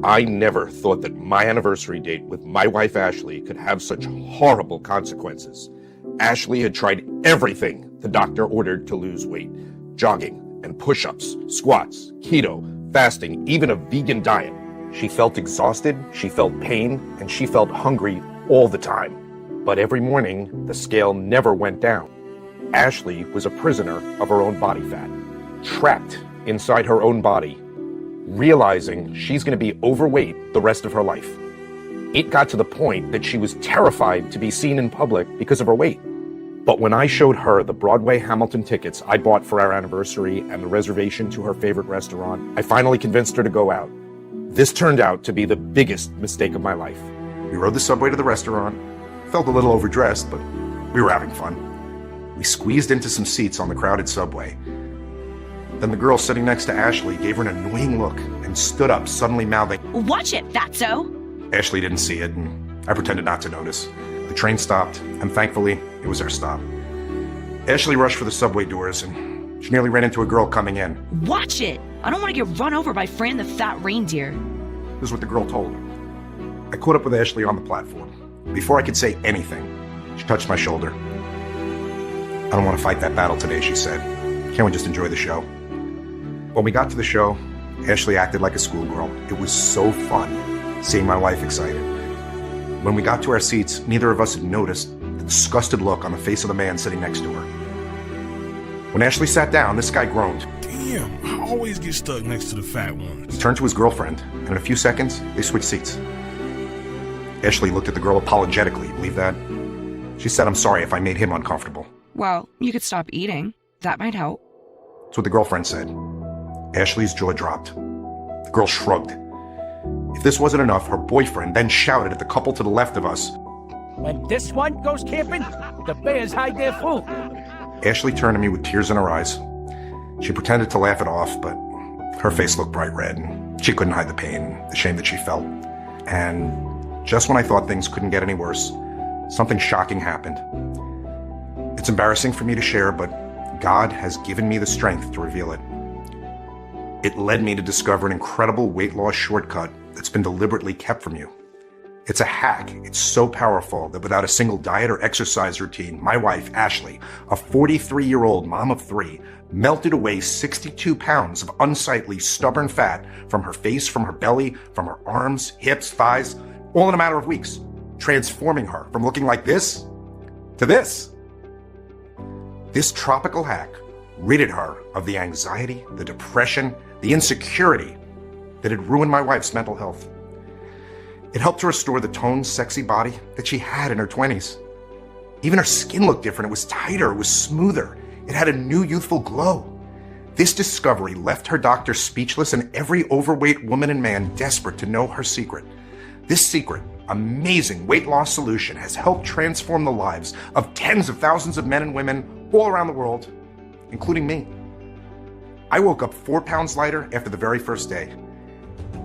I never thought that my anniversary date with my wife Ashley could have such horrible consequences. Ashley had tried everything the doctor ordered to lose weight. Jogging and push-ups, squats, keto, fasting, even a vegan diet. She felt exhausted, she felt pain, and she felt hungry all the time. But every morning, the scale never went down. Ashley was a prisoner of her own body fat, trapped inside her own body, realizing she's going to be overweight the rest of her life. It got to the point that she was terrified to be seen in public because of her weight. But when I showed her the Broadway Hamilton tickets I bought for our anniversary and the reservation to her favorite restaurant, I finally convinced her to go out. This turned out to be the biggest mistake of my life. We rode the subway to the restaurant. Felt a little overdressed, but we were having fun. We squeezed into some seats on the crowded subway. Then the girl sitting next to Ashley gave her an annoying look and stood up, suddenly mouthing, "Watch it, fatso!" Ashley didn't see it, and I pretended not to notice. The train stopped, and thankfully, it was our stop. Ashley rushed for the subway doors, and she nearly ran into a girl coming in. "Watch it! I don't want to get run over by Fran the fat reindeer." This is what the girl told her. I caught up with Ashley on the platform. Before I could say anything, she touched my shoulder. "I don't want to fight that battle today," she said. "Can't we just enjoy the show?" When we got to the show, Ashley acted like a schoolgirl. It was so fun seeing my wife excited. When we got to our seats, neither of us had noticed the disgusted look on the face of the man sitting next to her. When Ashley sat down, this guy groaned. "Damn, I always get stuck next to the fat ones." He turned to his girlfriend, and in a few seconds, they switched seats. Ashley looked at the girl apologetically. Believe that? She said, "I'm sorry if I made him uncomfortable." Well, you could stop eating. That might help. That's what the girlfriend said. Ashley's jaw dropped. The girl shrugged. If this wasn't enough, her boyfriend then shouted at the couple to the left of us. "When this one goes camping, the bears hide their food." Ashley turned to me with tears in her eyes. She pretended to laugh it off, but her face looked bright red, and she couldn't hide the pain, the shame that she felt. And just when I thought things couldn't get any worse, something shocking happened. It's embarrassing for me to share, but God has given me the strength to reveal it. It led me to discover an incredible weight loss shortcut that's been deliberately kept from you. It's a hack. It's so powerful that without a single diet or exercise routine, my wife, Ashley, a 43-year-old mom of 3, melted away 62 pounds of unsightly, stubborn fat from her face, from her belly, from her arms, hips, thighs, all in a matter of weeks, transforming her from looking like this to this. This tropical hack ridded her of the anxiety, the depression, the insecurity that had ruined my wife's mental health. It helped to restore the toned, sexy body that she had in her 20s. Even her skin looked different. It was tighter, it was smoother. It had a new youthful glow. This discovery left her doctor speechless and every overweight woman and man desperate to know her secret. This secret, amazing weight loss solution, has helped transform the lives of tens of thousands of men and women all around the world, including me. I woke up 4 pounds lighter after the very first day.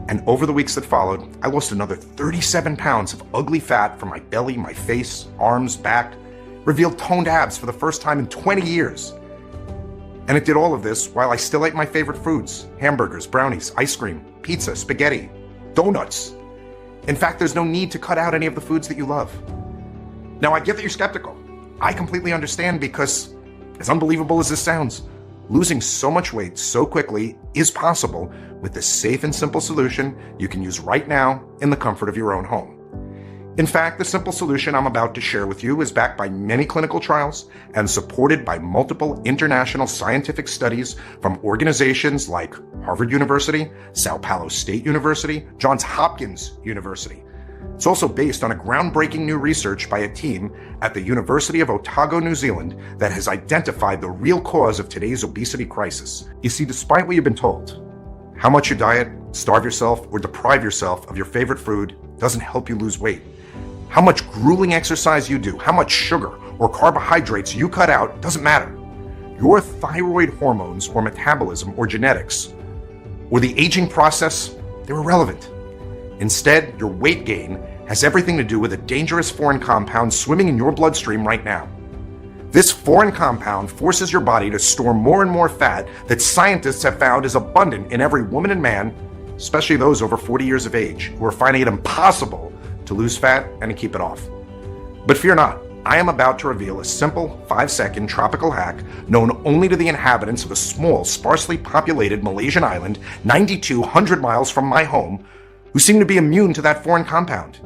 And over the weeks that followed, I lost another 37 pounds of ugly fat from my belly, my face, arms, back, revealed toned abs for the first time in 20 years. And it did all of this while I still ate my favorite foods: hamburgers, brownies, ice cream, pizza, spaghetti, donuts. In fact, there's no need to cut out any of the foods that you love. Now, I get that you're skeptical. I completely understand because, as unbelievable as this sounds, losing so much weight so quickly is possible with this safe and simple solution you can use right now in the comfort of your own home. In fact, the simple solution I'm about to share with you is backed by many clinical trials and supported by multiple international scientific studies from organizations like Harvard University, Sao Paulo State University, Johns Hopkins University. It's also based on a groundbreaking new research by a team at the University of Otago, New Zealand, that has identified the real cause of today's obesity crisis. You see, despite what you've been told, how much you diet, starve yourself, or deprive yourself of your favorite food doesn't help you lose weight. How much grueling exercise you do, how much sugar or carbohydrates you cut out doesn't matter. Your thyroid hormones or metabolism or genetics or the aging process, they're irrelevant. Instead, your weight gain has everything to do with a dangerous foreign compound swimming in your bloodstream right now. This foreign compound forces your body to store more and more fat that scientists have found is abundant in every woman and man especially those over 40 years of age who are finding it impossible to lose fat and to keep it off. But fear not, I am about to reveal a simple 5-second tropical hack known only to the inhabitants of a small, sparsely populated Malaysian island 9,200 miles from my home who seem to be immune to that foreign compound.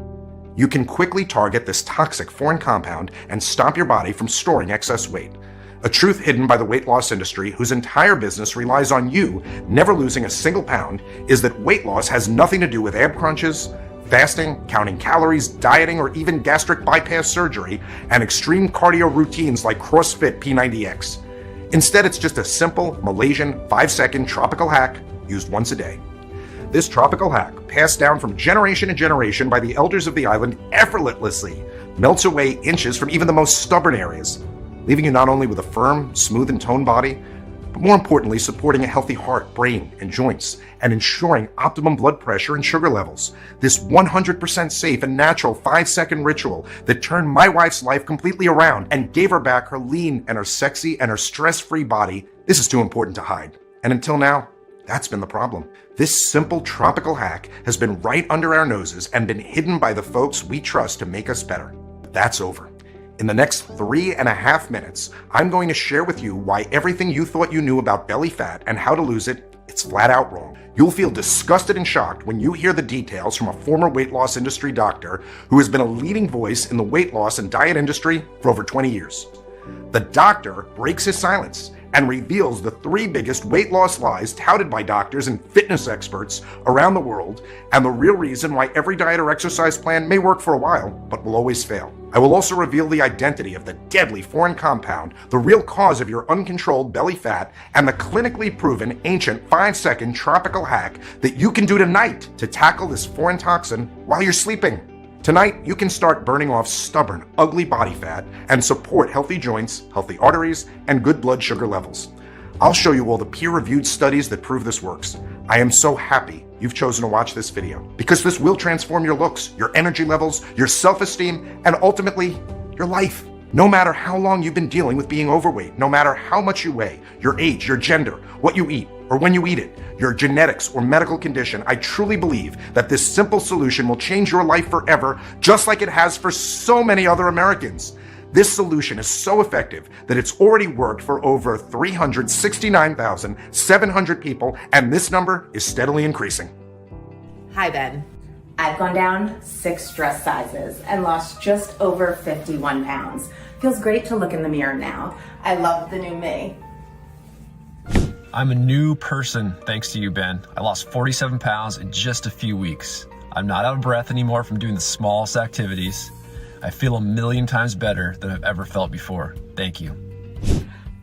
You can quickly target this toxic foreign compound and stop your body from storing excess weight. A truth hidden by the weight loss industry, whose entire business relies on you never losing a single pound, is that weight loss has nothing to do with ab crunches, fasting, counting calories, dieting, or even gastric bypass surgery and extreme cardio routines like CrossFit P90X. Instead, it's just a simple Malaysian 5-second tropical hack used once a day. This tropical hack, passed down from generation to generation by the elders of the island, effortlessly melts away inches from even the most stubborn areas, leaving you not only with a firm, smooth, and toned body, but more importantly, supporting a healthy heart, brain, and joints, and ensuring optimum blood pressure and sugar levels. This 100% safe and natural 5-second ritual that turned my wife's life completely around and gave her back her lean and her sexy and her stress-free body. This is too important to hide. And until now, that's been the problem. This simple tropical hack has been right under our noses and been hidden by the folks we trust to make us better. But that's over. In the next 3.5 minutes, I'm going to share with you why everything you thought you knew about belly fat and how to lose it, it's flat out wrong. You'll feel disgusted and shocked when you hear the details from a former weight loss industry doctor who has been a leading voice in the weight loss and diet industry for over 20 years. The doctor breaks his silence and reveals the 3 biggest weight loss lies touted by doctors and fitness experts around the world, and the real reason why every diet or exercise plan may work for a while, but will always fail. I will also reveal the identity of the deadly foreign compound, the real cause of your uncontrolled belly fat, and the clinically proven ancient 5-second tropical hack that you can do tonight to tackle this foreign toxin while you're sleeping. Tonight, you can start burning off stubborn, ugly body fat and support healthy joints, healthy arteries, and good blood sugar levels. I'll show you all the peer-reviewed studies that prove this works. I am so happy you've chosen to watch this video because this will transform your looks, your energy levels, your self-esteem, and ultimately, your life. No matter how long you've been dealing with being overweight, no matter how much you weigh, your age, your gender, what you eat, or when you eat it, your genetics or medical condition, I truly believe that this simple solution will change your life forever, just like it has for so many other Americans. This solution is so effective that it's already worked for over 369,700 people, and this number is steadily increasing. Hi, Ben. I've gone down 6 dress sizes and lost just over 51 pounds. Feels great to look in the mirror now. I love the new me. I'm a new person thanks to you, Ben. I lost 47 pounds in just a few weeks. I'm not out of breath anymore from doing the smallest activities. I feel 1,000,000 times better than I've ever felt before. Thank you.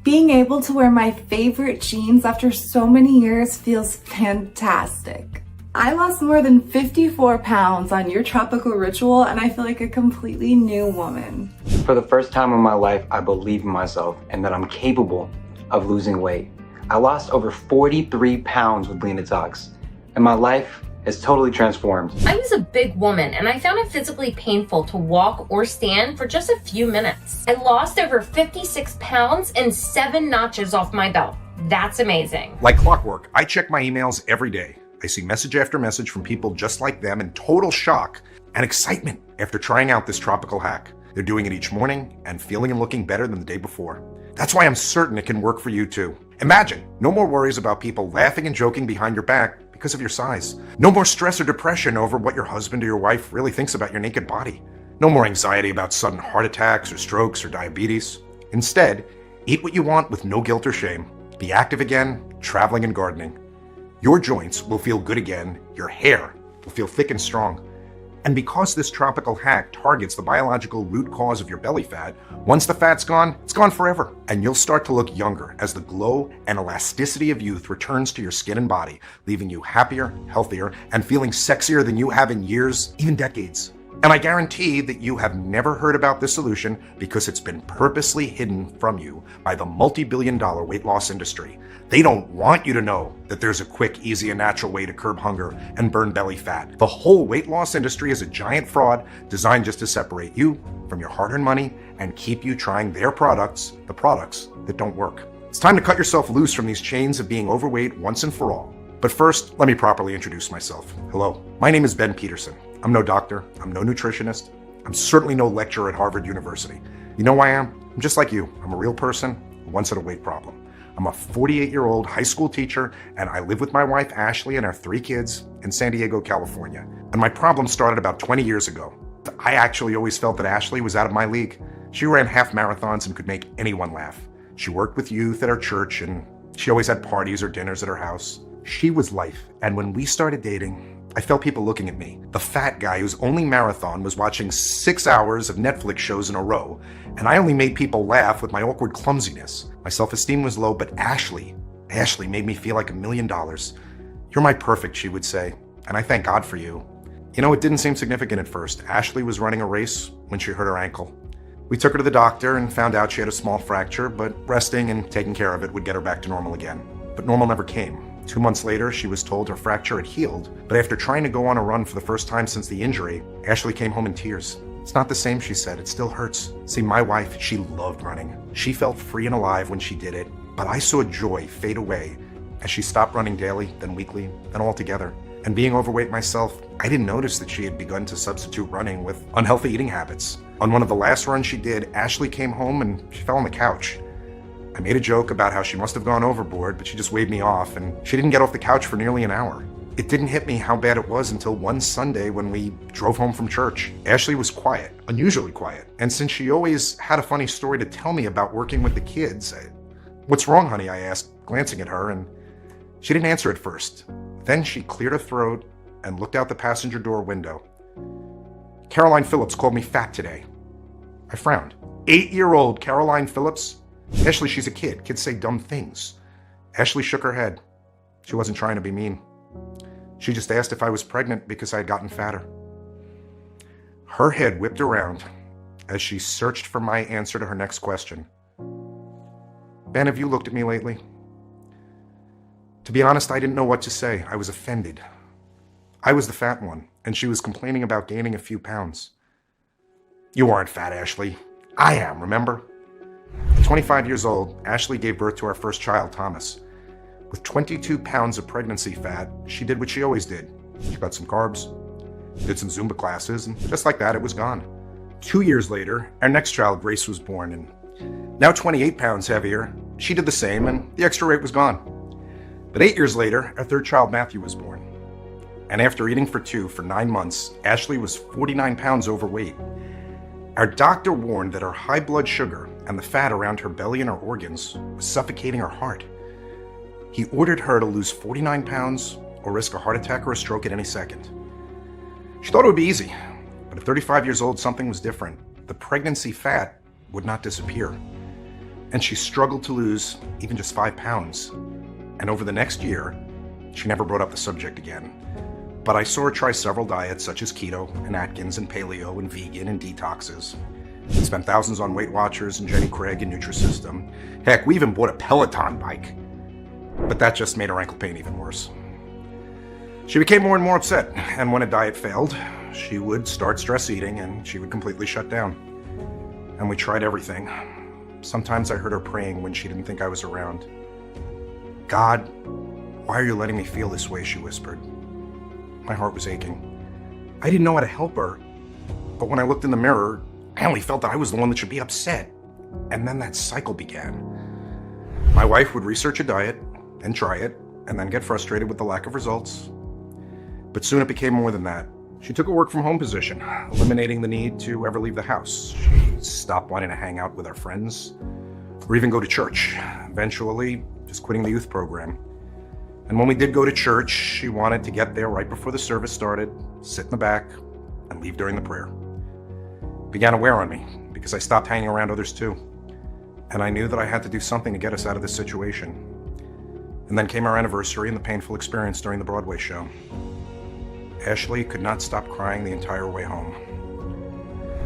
Being able to wear my favorite jeans after so many years feels fantastic. I lost more than 54 pounds on your tropical ritual, and I feel like a completely new woman. For the first time in my life, I believe in myself and that I'm capable of losing weight. I lost over 43 pounds with Leanotox, and my life has totally transformed. I was a big woman, and I found it physically painful to walk or stand for just a few minutes. I lost over 56 pounds and 7 notches off my belt. That's amazing. Like clockwork, I check my emails every day. I see message after message from people just like them in total shock and excitement after trying out this tropical hack. They're doing it each morning and feeling and looking better than the day before. That's why I'm certain it can work for you too. Imagine, no more worries about people laughing and joking behind your back because of your size. No more stress or depression over what your husband or your wife really thinks about your naked body. No more anxiety about sudden heart attacks or strokes or diabetes. Instead, eat what you want with no guilt or shame. Be active again, traveling and gardening. Your joints will feel good again, your hair will feel thick and strong. And because this tropical hack targets the biological root cause of your belly fat, once the fat's gone, it's gone forever. And you'll start to look younger as the glow and elasticity of youth returns to your skin and body, leaving you happier, healthier, and feeling sexier than you have in years, even decades. And I guarantee that you have never heard about this solution because it's been purposely hidden from you by the multi-billion-dollar weight loss industry. They don't want you to know that there's a quick, easy, and natural way to curb hunger and burn belly fat. The whole weight loss industry is a giant fraud designed just to separate you from your hard-earned money and keep you trying their products, the products that don't work. It's time to cut yourself loose from these chains of being overweight once and for all. But first, let me properly introduce myself. Hello, my name is Ben Peterson. I'm no doctor, I'm no nutritionist, I'm certainly no lecturer at Harvard University. You know who I am? I'm just like you. I'm a real person who once had a weight problem. I'm a 48-year-old high school teacher, and I live with my wife Ashley and our 3 kids in San Diego, California. And my problem started about 20 years ago. I actually always felt that Ashley was out of my league. She ran half marathons and could make anyone laugh. She worked with youth at our church, and she always had parties or dinners at her house. She was life, and when we started dating, I felt people looking at me, the fat guy whose only marathon was watching 6 hours of Netflix shows in a row, and I only made people laugh with my awkward clumsiness. My self-esteem was low, but Ashley made me feel like $1 million. You're my perfect, she would say, and I thank God for you. You know, it didn't seem significant at first. Ashley was running a race when she hurt her ankle. We took her to the doctor and found out she had a small fracture, but resting and taking care of it would get her back to normal again. But normal never came. 2 months later, she was told her fracture had healed, but after trying to go on a run for the first time since the injury, Ashley came home in tears. It's not the same, she said. It still hurts. See, my wife, she loved running. She felt free and alive when she did it, but I saw joy fade away as she stopped running daily, then weekly, then altogether. And being overweight myself, I didn't notice that she had begun to substitute running with unhealthy eating habits. On one of the last runs she did, Ashley came home and she fell on the couch. I made a joke about how she must have gone overboard, but she just waved me off, and she didn't get off the couch for nearly an hour. It didn't hit me how bad it was until one Sunday when we drove home from church. Ashley was quiet, unusually quiet, and since she always had a funny story to tell me about working with the kids, "What's wrong, honey?" I asked, glancing at her, and she didn't answer at first. Then she cleared her throat and looked out the passenger door window. "Caroline Phillips called me fat today." I frowned. 8-year-old Caroline Phillips? Ashley, she's a kid. Kids say dumb things. Ashley shook her head. She wasn't trying to be mean. She just asked if I was pregnant because I had gotten fatter. Her head whipped around as she searched for my answer to her next question. "Ben, have you looked at me lately?" To be honest, I didn't know what to say. I was offended. I was the fat one, and she was complaining about gaining a few pounds. "You aren't fat, Ashley. I am, remember?" At 25 years old, Ashley gave birth to our first child, Thomas. With 22 pounds of pregnancy fat, she did what she always did. She got some carbs, did some Zumba classes, and just like that, it was gone. 2 years later, our next child, Grace, was born, and now 28 pounds heavier, she did the same, and the extra weight was gone. But 8 years later, our third child, Matthew, was born. And after eating for 2 for 9 months, Ashley was 49 pounds overweight. Our doctor warned that her high blood sugar and the fat around her belly and her organs was suffocating her heart. He ordered her to lose 49 pounds or risk a heart attack or a stroke at any second. She thought it would be easy, but at 35 years old, something was different. The pregnancy fat would not disappear, and she struggled to lose even just 5 pounds. And over the next year, she never brought up the subject again. But I saw her try several diets such as keto and Atkins and paleo and vegan and detoxes. We spent thousands on Weight Watchers and Jenny Craig and Nutrisystem. Heck, we even bought a Peloton bike. But that just made her ankle pain even worse. She became more and more upset, and when a diet failed, she would start stress eating and she would completely shut down. And we tried everything. Sometimes I heard her praying when she didn't think I was around. "God, why are you letting me feel this way?" she whispered. My heart was aching. I didn't know how to help her, but when I looked in the mirror, I only felt that I was the one that should be upset. And then that cycle began. My wife would research a diet and try it, and then get frustrated with the lack of results. But soon it became more than that. She took a work-from-home position, eliminating the need to ever leave the house. She stopped wanting to hang out with our friends, or even go to church, eventually just quitting the youth program. And when we did go to church, she wanted to get there right before the service started, sit in the back, and leave during the prayer. It began to wear on me, because I stopped hanging around others too. And I knew that I had to do something to get us out of this situation. And then came our anniversary and the painful experience during the Broadway show. Ashley could not stop crying the entire way home.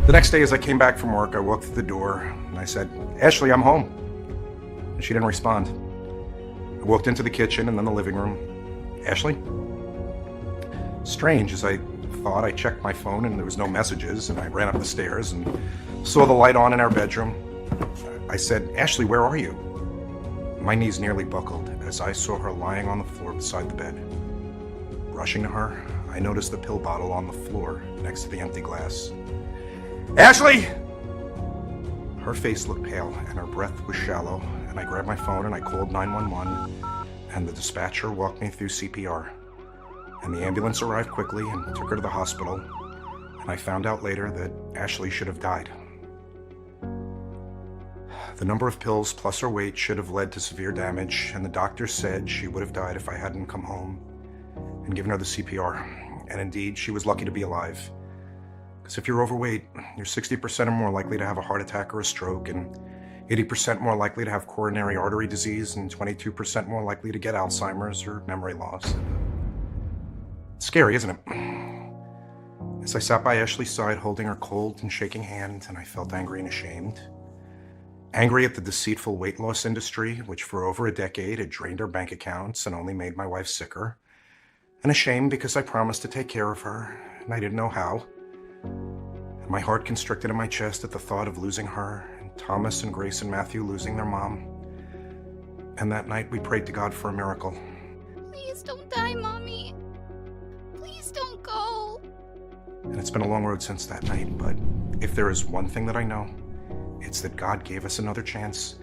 The next day as I came back from work, I walked through the door and I said, "Ashley, I'm home." And she didn't respond. I walked into the kitchen and then the living room. "Ashley?" Strange, as I thought, I checked my phone and there was no messages, and I ran up the stairs and saw the light on in our bedroom. I said, "Ashley, where are you?" My knees nearly buckled as I saw her lying on the floor beside the bed. Rushing to her, I noticed the pill bottle on the floor next to the empty glass. Ashley! Her face looked pale and her breath was shallow, and I grabbed my phone and I called 911, and the dispatcher walked me through CPR. And the ambulance arrived quickly and took her to the hospital, and I found out later that Ashley should have died. The number of pills plus her weight should have led to severe damage, and the doctor said she would have died if I hadn't come home and given her the CPR. And indeed, she was lucky to be alive. Because if you're overweight, you're 60% or more likely to have a heart attack or a stroke, and 80% more likely to have coronary artery disease, and 22% more likely to get Alzheimer's or memory loss. It's scary, isn't it? As I sat by Ashley's side, holding her cold and shaking hand, and I felt angry and ashamed. Angry at the deceitful weight loss industry, which for over a decade had drained our bank accounts and only made my wife sicker. And ashamed because I promised to take care of her, and I didn't know how. And my heart constricted in my chest at the thought of losing her, and Thomas and Grace and Matthew losing their mom. And that night we prayed to God for a miracle. Please don't die, Mommy. Please don't go. And it's been a long road since that night, but if there is one thing that I know, it's that God gave us another chance,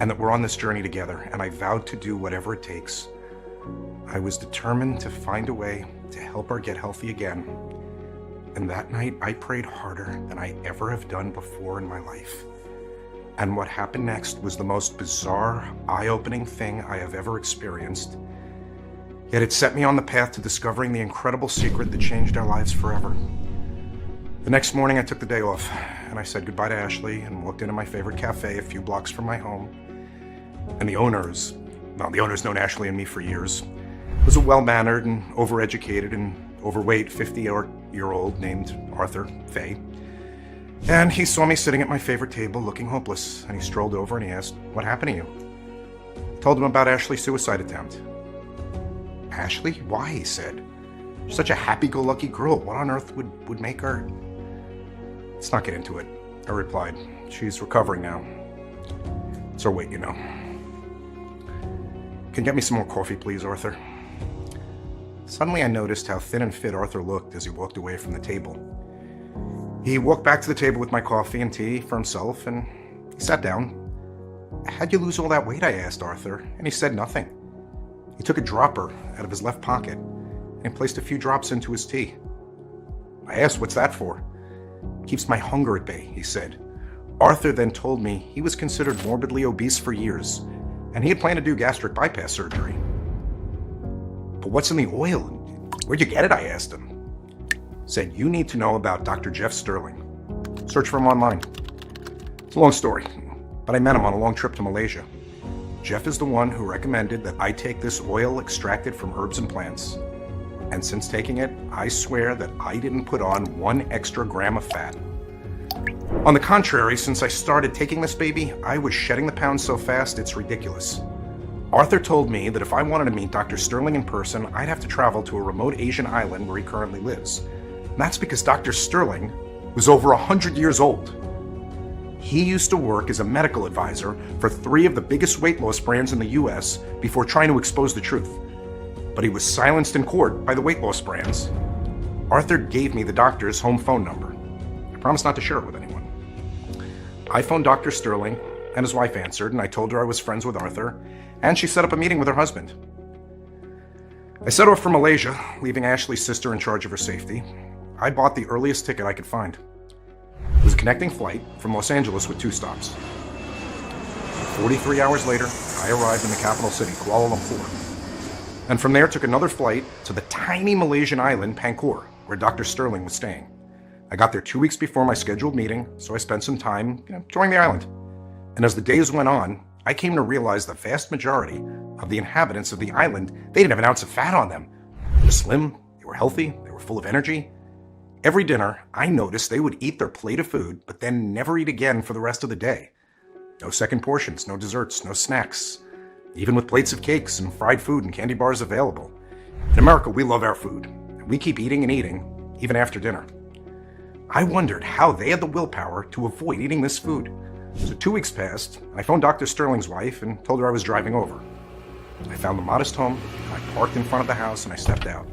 and that we're on this journey together, and I vowed to do whatever it takes. I was determined to find a way to help her get healthy again. And that night, I prayed harder than I ever have done before in my life. And what happened next was the most bizarre, eye-opening thing I have ever experienced. Yet it set me on the path to discovering the incredible secret that changed our lives forever. The next morning, I took the day off, and I said goodbye to Ashley and walked into my favorite cafe a few blocks from my home. And the owner's known Ashley and me for years, was a well-mannered and overeducated and overweight 50-year-old named Arthur Fay. And he saw me sitting at my favorite table looking hopeless, and he strolled over and he asked, "What happened to you?" I told him about Ashley's suicide attempt. "Ashley? Why?" he said. "She's such a happy-go-lucky girl. What on earth would make her?" "Let's not get into it," I replied. "She's recovering now. It's her weight, you know." "Can you get me some more coffee, please, Arthur?" Suddenly I noticed how thin and fit Arthur looked as he walked away from the table. He walked back to the table with my coffee and tea for himself, and he sat down. "How'd you lose all that weight?" I asked Arthur, and he said nothing. He took a dropper out of his left pocket, and he placed a few drops into his tea. I asked, "What's that for?" "Keeps my hunger at bay," he said. Arthur then told me he was considered morbidly obese for years, and he had planned to do gastric bypass surgery. "But what's in the oil? Where'd you get it?" I asked him. Said, "You need to know about Dr. Jeff Sterling. Search for him online." It's a long story, but I met him on a long trip to Malaysia. Jeff is the one who recommended that I take this oil extracted from herbs and plants. And since taking it, I swear that I didn't put on 1 extra gram of fat. On the contrary, since I started taking this baby, I was shedding the pounds so fast it's ridiculous. Arthur told me that if I wanted to meet Dr. Sterling in person, I'd have to travel to a remote Asian island where he currently lives. And that's because Dr. Sterling was over 100 years old. He used to work as a medical advisor for 3 of the biggest weight loss brands in the US before trying to expose the truth. But he was silenced in court by the weight loss brands. Arthur gave me the doctor's home phone number. I promised not to share it with anyone. I phoned Dr. Sterling, and his wife answered, and I told her I was friends with Arthur, and she set up a meeting with her husband. I set off for Malaysia, leaving Ashley's sister in charge of her safety. I bought the earliest ticket I could find. It was a connecting flight from Los Angeles with 2 stops. 43 hours later, I arrived in the capital city, Kuala Lumpur. And from there took another flight to the tiny Malaysian island, Pangkor, where Dr. Sterling was staying. I got there 2 weeks before my scheduled meeting, so I spent some time touring the island. And as the days went on, I came to realize the vast majority of the inhabitants of the island, they didn't have an ounce of fat on them. They were slim, they were healthy, they were full of energy. Every dinner, I noticed they would eat their plate of food, but then never eat again for the rest of the day. No second portions, no desserts, no snacks, even with plates of cakes and fried food and candy bars available. In America, we love our food. We keep eating and eating, even after dinner. I wondered how they had the willpower to avoid eating this food. So 2 weeks passed, and I phoned Dr. Sterling's wife and told her I was driving over. I found a modest home, I parked in front of the house, and I stepped out.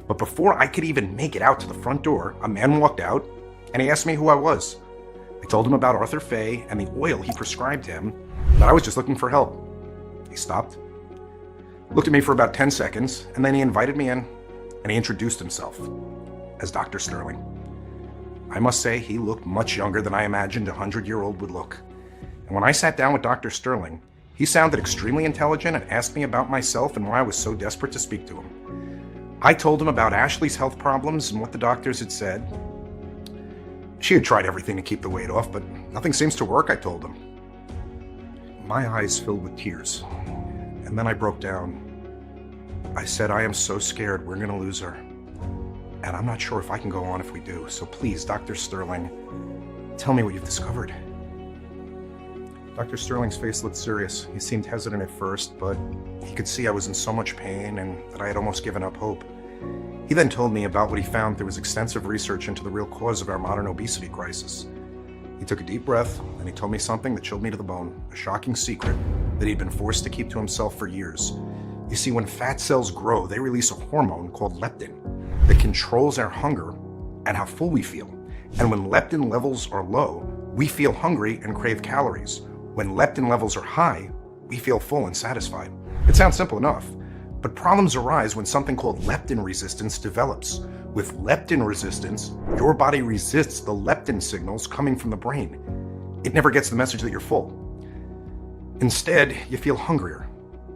But before I could even make it out to the front door, a man walked out, and he asked me who I was. I told him about Arthur Fay and the oil he prescribed him, that I was just looking for help. He stopped, looked at me for about 10 seconds, and then he invited me in, and he introduced himself as Dr. Sterling. I must say, he looked much younger than I imagined a 100-year-old would look. And when I sat down with Dr. Sterling, he sounded extremely intelligent and asked me about myself and why I was so desperate to speak to him. I told him about Ashley's health problems and what the doctors had said. She had tried everything to keep the weight off, but nothing seems to work, I told him. My eyes filled with tears, and then I broke down. I said, I am so scared we're going to lose her, and I'm not sure if I can go on if we do. So please, Dr. Sterling, tell me what you've discovered. Dr. Sterling's face looked serious. He seemed hesitant at first, but he could see I was in so much pain and that I had almost given up hope. He then told me about what he found through his extensive research into the real cause of our modern obesity crisis. He took a deep breath, and he told me something that chilled me to the bone, a shocking secret that he'd been forced to keep to himself for years. You see, when fat cells grow, they release a hormone called leptin that controls our hunger and how full we feel. And when leptin levels are low, we feel hungry and crave calories. When leptin levels are high, we feel full and satisfied. It sounds simple enough, but problems arise when something called leptin resistance develops. With leptin resistance, your body resists the leptin signals coming from the brain. It never gets the message that you're full. Instead, you feel hungrier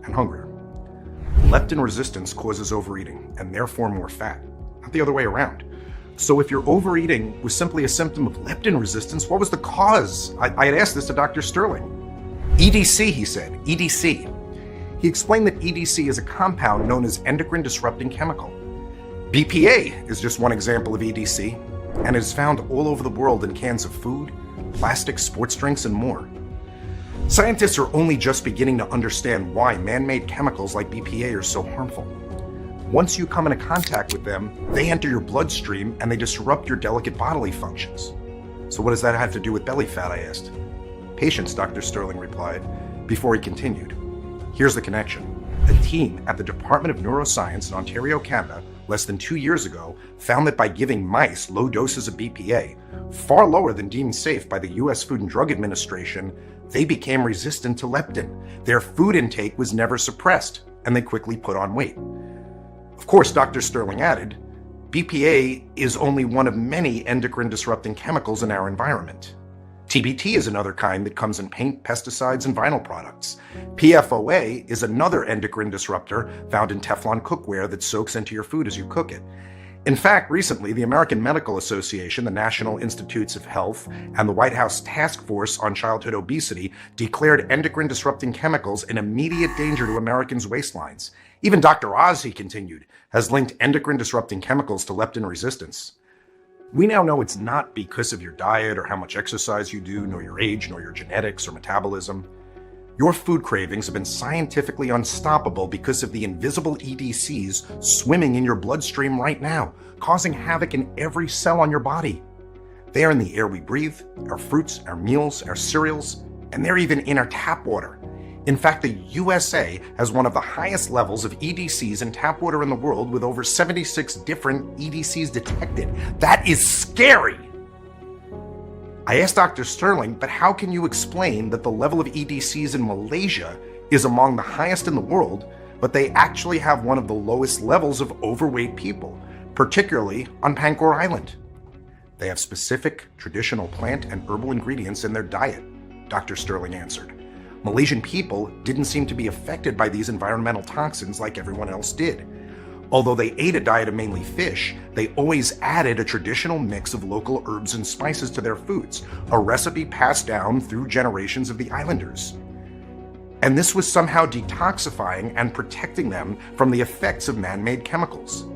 and hungrier. Leptin resistance causes overeating and therefore more fat, not the other way around. So if your overeating was simply a symptom of leptin resistance, what was the cause? I had asked this to Dr. Sterling. EDC, he said, EDC. He explained that EDC is a compound known as endocrine disrupting chemical. BPA is just one example of EDC, and is found all over the world in cans of food, plastics, sports drinks, and more. Scientists are only just beginning to understand why man-made chemicals like BPA are so harmful. Once you come into contact with them, they enter your bloodstream and they disrupt your delicate bodily functions. So what does that have to do with belly fat, I asked. Patience, Dr. Sterling replied, before he continued. Here's the connection. A team at the Department of Neuroscience in Ontario, Canada, less than 2 years ago, found that by giving mice low doses of BPA, far lower than deemed safe by the US Food and Drug Administration, they became resistant to leptin. Their food intake was never suppressed, and they quickly put on weight. Of course, Dr. Sterling added, BPA is only one of many endocrine disrupting chemicals in our environment. TBT is another kind that comes in paint, pesticides, and vinyl products. PFOA is another endocrine disruptor found in Teflon cookware that soaks into your food as you cook it. In fact, recently, the American Medical Association, the National Institutes of Health, and the White House Task Force on Childhood Obesity declared endocrine disrupting chemicals an immediate danger to Americans' waistlines. Even Dr. Oz, he continued, has linked endocrine disrupting chemicals to leptin resistance. We now know it's not because of your diet or how much exercise you do, nor your age, nor your genetics or metabolism. Your food cravings have been scientifically unstoppable because of the invisible EDCs swimming in your bloodstream right now, causing havoc in every cell on your body. They are in the air we breathe, our fruits, our meals, our cereals, and they're even in our tap water. In fact, the USA has one of the highest levels of EDCs in tap water in the world, with over 76 different EDCs detected. That is scary! I asked Dr. Sterling, but how can you explain that the level of EDCs in Malaysia is among the highest in the world, but they actually have one of the lowest levels of overweight people, particularly on Pangkor Island? They have specific traditional plant and herbal ingredients in their diet, Dr. Sterling answered. Malaysian people didn't seem to be affected by these environmental toxins like everyone else did. Although they ate a diet of mainly fish, they always added a traditional mix of local herbs and spices to their foods, a recipe passed down through generations of the islanders. And this was somehow detoxifying and protecting them from the effects of man-made chemicals.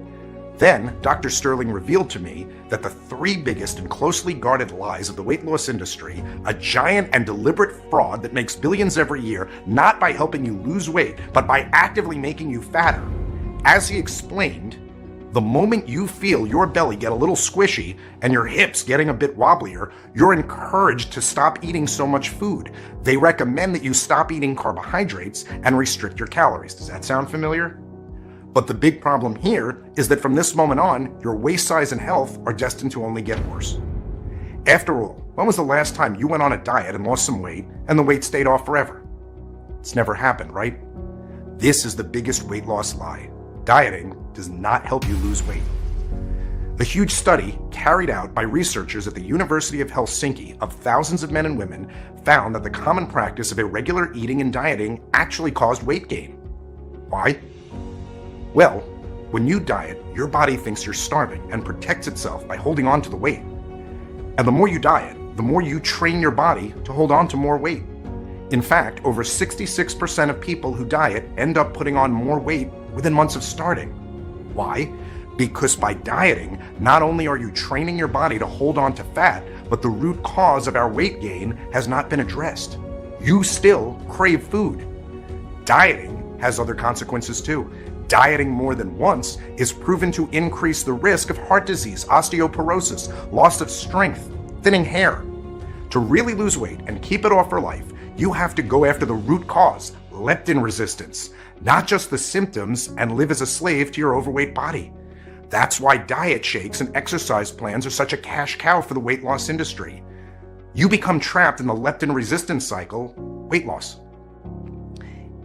Then, Dr. Sterling revealed to me that the 3 biggest and closely guarded lies of the weight loss industry, a giant and deliberate fraud that makes billions every year, not by helping you lose weight, but by actively making you fatter. As he explained, The moment you feel your belly get a little squishy and your hips getting a bit wobblier, you're encouraged to stop eating so much food. They recommend that you stop eating carbohydrates and restrict your calories. Does that sound familiar? But the big problem here is that from this moment on, your waist size and health are destined to only get worse. After all, when was the last time you went on a diet and lost some weight and the weight stayed off forever? It's never happened, right? This is the biggest weight loss lie. Dieting does not help you lose weight. A huge study carried out by researchers at the University of Helsinki of thousands of men and women found that the common practice of irregular eating and dieting actually caused weight gain. Why? Well, when you diet, your body thinks you're starving and protects itself by holding on to the weight. And the more you diet, the more you train your body to hold on to more weight. In fact, over 66% of people who diet end up putting on more weight within months of starting. Why? Because by dieting, not only are you training your body to hold on to fat, but the root cause of our weight gain has not been addressed. You still crave food. Dieting has other consequences too. Dieting more than once is proven to increase the risk of heart disease, osteoporosis, loss of strength, thinning hair. To really lose weight and keep it off for life, you have to go after the root cause, leptin resistance, not just the symptoms, and live as a slave to your overweight body. That's why diet shakes and exercise plans are such a cash cow for the weight loss industry. You become trapped in the leptin resistance cycle, weight loss.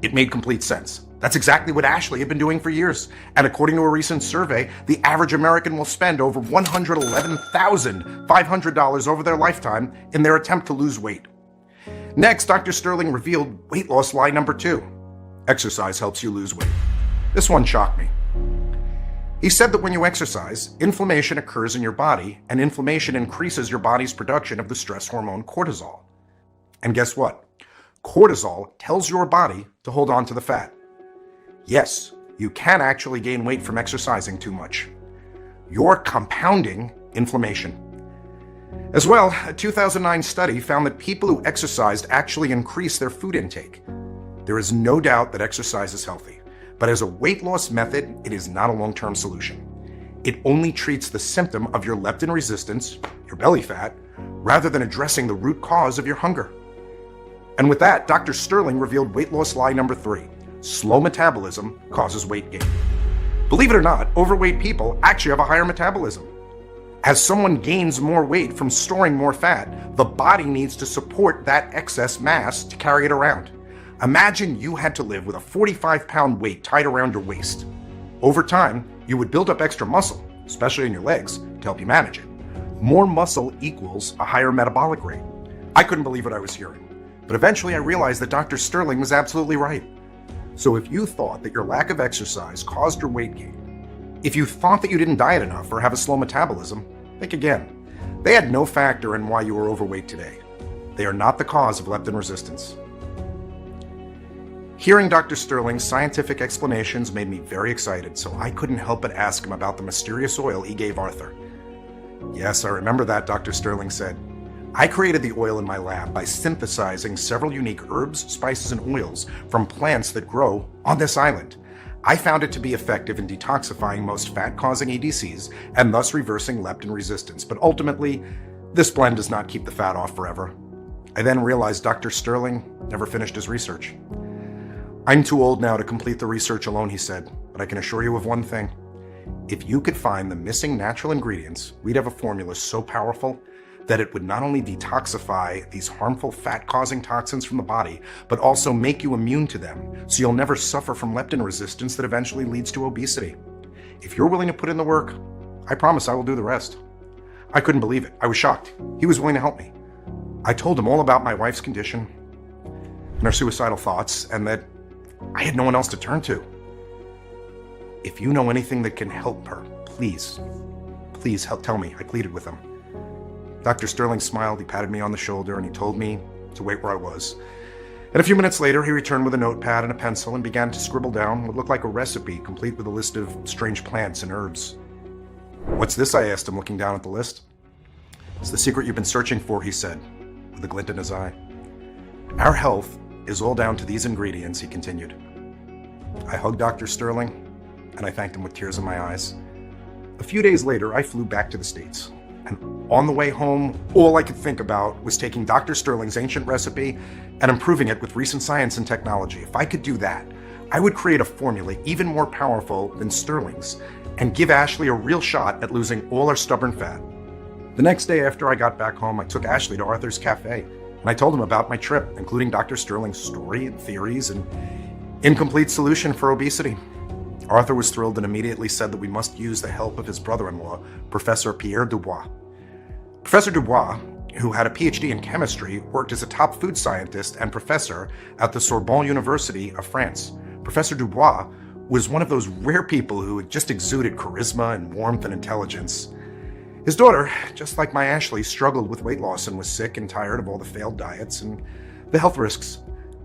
It made complete sense. That's exactly what Ashley had been doing for years. And according to a recent survey, the average American will spend over $111,500 over their lifetime in their attempt to lose weight. Next, Dr. Sterling revealed weight loss lie number 2. Exercise helps you lose weight. This one shocked me. He said that when you exercise, inflammation occurs in your body, and inflammation increases your body's production of the stress hormone cortisol. And guess what? Cortisol tells your body to hold on to the fat. Yes, you can actually gain weight from exercising too much. You're compounding inflammation. As well, a 2009 study found that people who exercised actually increased their food intake. There is no doubt that exercise is healthy, but as a weight loss method, it is not a long-term solution. It only treats the symptom of your leptin resistance, your belly fat, rather than addressing the root cause of your hunger. And with that, Dr. Sterling revealed weight loss lie number 3. Slow metabolism causes weight gain. Believe it or not, overweight people actually have a higher metabolism. As someone gains more weight from storing more fat, the body needs to support that excess mass to carry it around. Imagine you had to live with a 45-pound weight tied around your waist. Over time, you would build up extra muscle, especially in your legs, to help you manage it. More muscle equals a higher metabolic rate. I couldn't believe what I was hearing, but eventually I realized that Dr. Sterling was absolutely right. So if you thought that your lack of exercise caused your weight gain, if you thought that you didn't diet enough or have a slow metabolism, think again. They had no factor in why you are overweight today. They are not the cause of leptin resistance. Hearing Dr. Sterling's scientific explanations made me very excited, so I couldn't help but ask him about the mysterious oil he gave Arthur. Yes, I remember that, Dr. Sterling said. I created the oil in my lab by synthesizing several unique herbs, spices, and oils from plants that grow on this island. I found it to be effective in detoxifying most fat-causing EDCs and thus reversing leptin resistance, but ultimately, this blend does not keep the fat off forever. I then realized Dr. Sterling never finished his research. I'm too old now to complete the research alone, he said, but I can assure you of one thing. If you could find the missing natural ingredients, we'd have a formula so powerful that it would not only detoxify these harmful fat-causing toxins from the body, but also make you immune to them, so you'll never suffer from leptin resistance that eventually leads to obesity. If you're willing to put in the work, I promise I will do the rest. I couldn't believe it. I was shocked. He was willing to help me. I told him all about my wife's condition and her suicidal thoughts, and that I had no one else to turn to. If you know anything that can help her, please help tell me, I pleaded with him. Dr. Sterling smiled, he patted me on the shoulder, and he told me to wait where I was. And a few minutes later, he returned with a notepad and a pencil and began to scribble down what looked like a recipe, complete with a list of strange plants and herbs. What's this? I asked him, looking down at the list. It's the secret you've been searching for, he said, with a glint in his eye. Our health is all down to these ingredients, he continued. I hugged Dr. Sterling, and I thanked him with tears in my eyes. A few days later, I flew back to the States. And on the way home, all I could think about was taking Dr. Sterling's ancient recipe and improving it with recent science and technology. If I could do that, I would create a formula even more powerful than Sterling's and give Ashley a real shot at losing all her stubborn fat. The next day after I got back home, I took Ashley to Arthur's Cafe, and I told him about my trip, including Dr. Sterling's story and theories and incomplete solution for obesity. Arthur was thrilled and immediately said that we must use the help of his brother-in-law, Professor Pierre Dubois. Professor Dubois, who had a PhD in chemistry, worked as a top food scientist and professor at the Sorbonne University of France. Professor Dubois was one of those rare people who had just exuded charisma and warmth and intelligence. His daughter, just like my Ashley, struggled with weight loss and was sick and tired of all the failed diets and the health risks.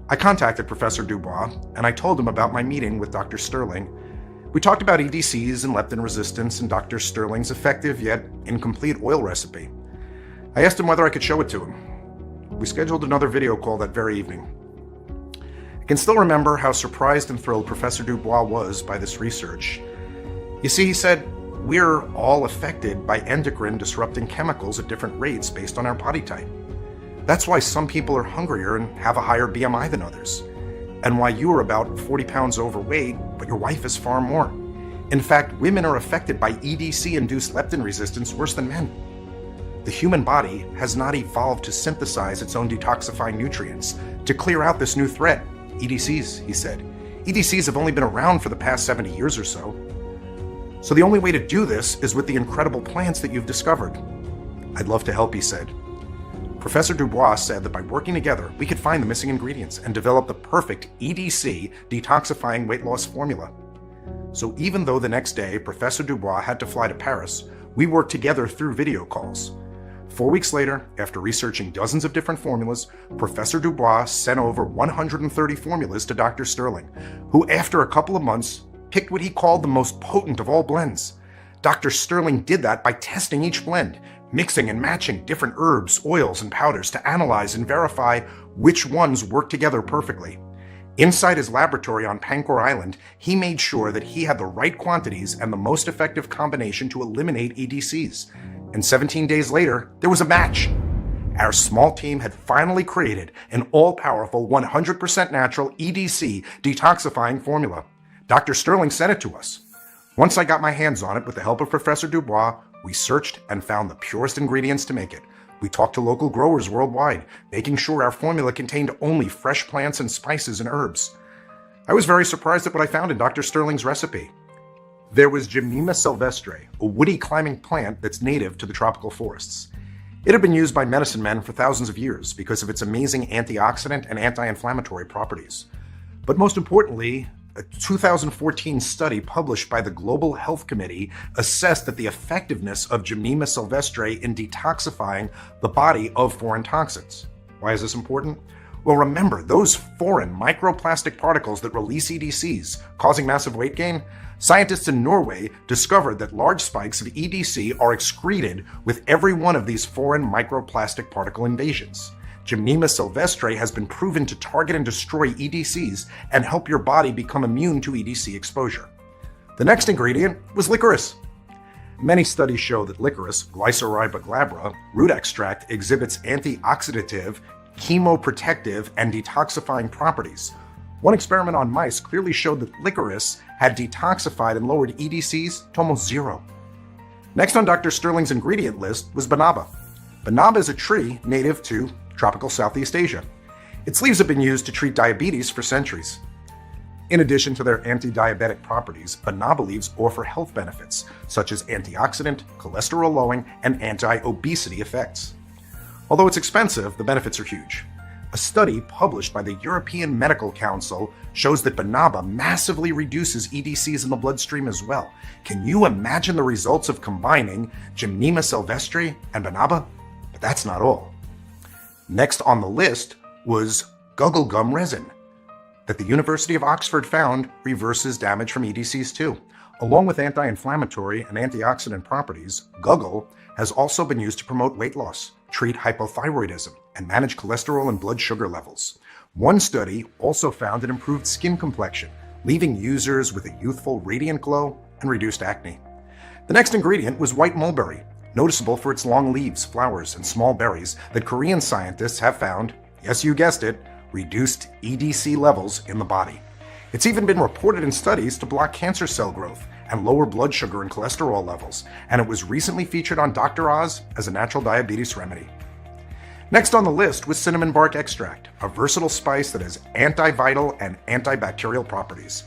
I contacted Professor Dubois and I told him about my meeting with Dr. Sterling. We talked about EDCs and leptin resistance and Dr. Sterling's effective yet incomplete oil recipe. I asked him whether I could show it to him. We scheduled another video call that very evening. I can still remember how surprised and thrilled Professor Dubois was by this research. You see, he said, we're all affected by endocrine disrupting chemicals at different rates based on our body type. That's why some people are hungrier and have a higher BMI than others, and why you are about 40 pounds overweight, but your wife is far more. In fact, women are affected by EDC-induced leptin resistance worse than men. The human body has not evolved to synthesize its own detoxifying nutrients to clear out this new threat, EDCs, he said. EDCs have only been around for the past 70 years or so. So the only way to do this is with the incredible plants that you've discovered. I'd love to help, he said. Professor Dubois said that by working together, we could find the missing ingredients and develop the perfect EDC detoxifying weight loss formula. So even though the next day Professor Dubois had to fly to Paris, we worked together through video calls. 4 weeks later, after researching dozens of different formulas, Professor Dubois sent over 130 formulas to Dr. Sterling, who after a couple of months picked what he called the most potent of all blends. Dr. Sterling did that by testing each blend, mixing and matching different herbs, oils, and powders to analyze and verify which ones work together perfectly. Inside his laboratory on Pancor Island, he made sure that he had the right quantities and the most effective combination to eliminate EDCs. And 17 days later, there was a match. Our small team had finally created an all-powerful 100% natural EDC detoxifying formula. Dr. Sterling sent it to us. Once I got my hands on it with the help of Professor Dubois, we searched and found the purest ingredients to make it. We talked to local growers worldwide, making sure our formula contained only fresh plants and spices and herbs. I was very surprised at what I found in Dr. Sterling's recipe. There was Gymnema sylvestre, a woody climbing plant that's native to the tropical forests. It had been used by medicine men for thousands of years because of its amazing antioxidant and anti-inflammatory properties. But most importantly, a 2014 study published by the Global Health Committee assessed that the effectiveness of Gymnema sylvestre in detoxifying the body of foreign toxins. Why is this important? Well, remember, those foreign microplastic particles that release EDCs, causing massive weight gain, scientists in Norway discovered that large spikes of EDC are excreted with every one of these foreign microplastic particle invasions. Gymnema sylvestre has been proven to target and destroy EDCs and help your body become immune to EDC exposure. The next ingredient was licorice. Many studies show that licorice, Glycyrrhiza glabra, root extract exhibits antioxidative, chemoprotective, and detoxifying properties. One experiment on mice clearly showed that licorice had detoxified and lowered EDCs to almost zero. Next on Dr. Sterling's ingredient list was banaba. Banaba is a tree native to tropical Southeast Asia. Its leaves have been used to treat diabetes for centuries. In addition to their anti-diabetic properties, banaba leaves offer health benefits, such as antioxidant, cholesterol-lowering, and anti-obesity effects. Although it's expensive, the benefits are huge. A study published by the European Medical Council shows that banaba massively reduces EDCs in the bloodstream as well. Can you imagine the results of combining Gymnema sylvestre and banaba? But that's not all. Next on the list was guggle gum resin that the University of Oxford found reverses damage from EDCs too. Along with anti-inflammatory and antioxidant properties, guggle has also been used to promote weight loss, treat hypothyroidism, and manage cholesterol and blood sugar levels. One study also found it improved skin complexion, leaving users with a youthful, radiant glow and reduced acne. The next ingredient was white mulberry, noticeable for its long leaves, flowers, and small berries that Korean scientists have found, yes, you guessed it, reduced EDC levels in the body. It's even been reported in studies to block cancer cell growth and lower blood sugar and cholesterol levels, and it was recently featured on Dr. Oz as a natural diabetes remedy. Next on the list was cinnamon bark extract, a versatile spice that has antiviral and antibacterial properties.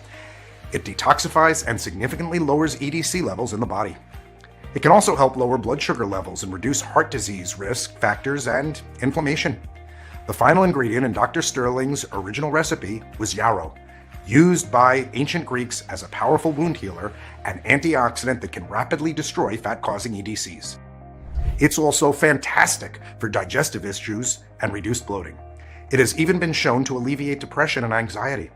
It detoxifies and significantly lowers EDC levels in the body. It can also help lower blood sugar levels and reduce heart disease risk factors and inflammation. The final ingredient in Dr. Sterling's original recipe was yarrow, used by ancient Greeks as a powerful wound healer and antioxidant that can rapidly destroy fat-causing EDCs. It's also fantastic for digestive issues and reduced bloating. It has even been shown to alleviate depression and anxiety.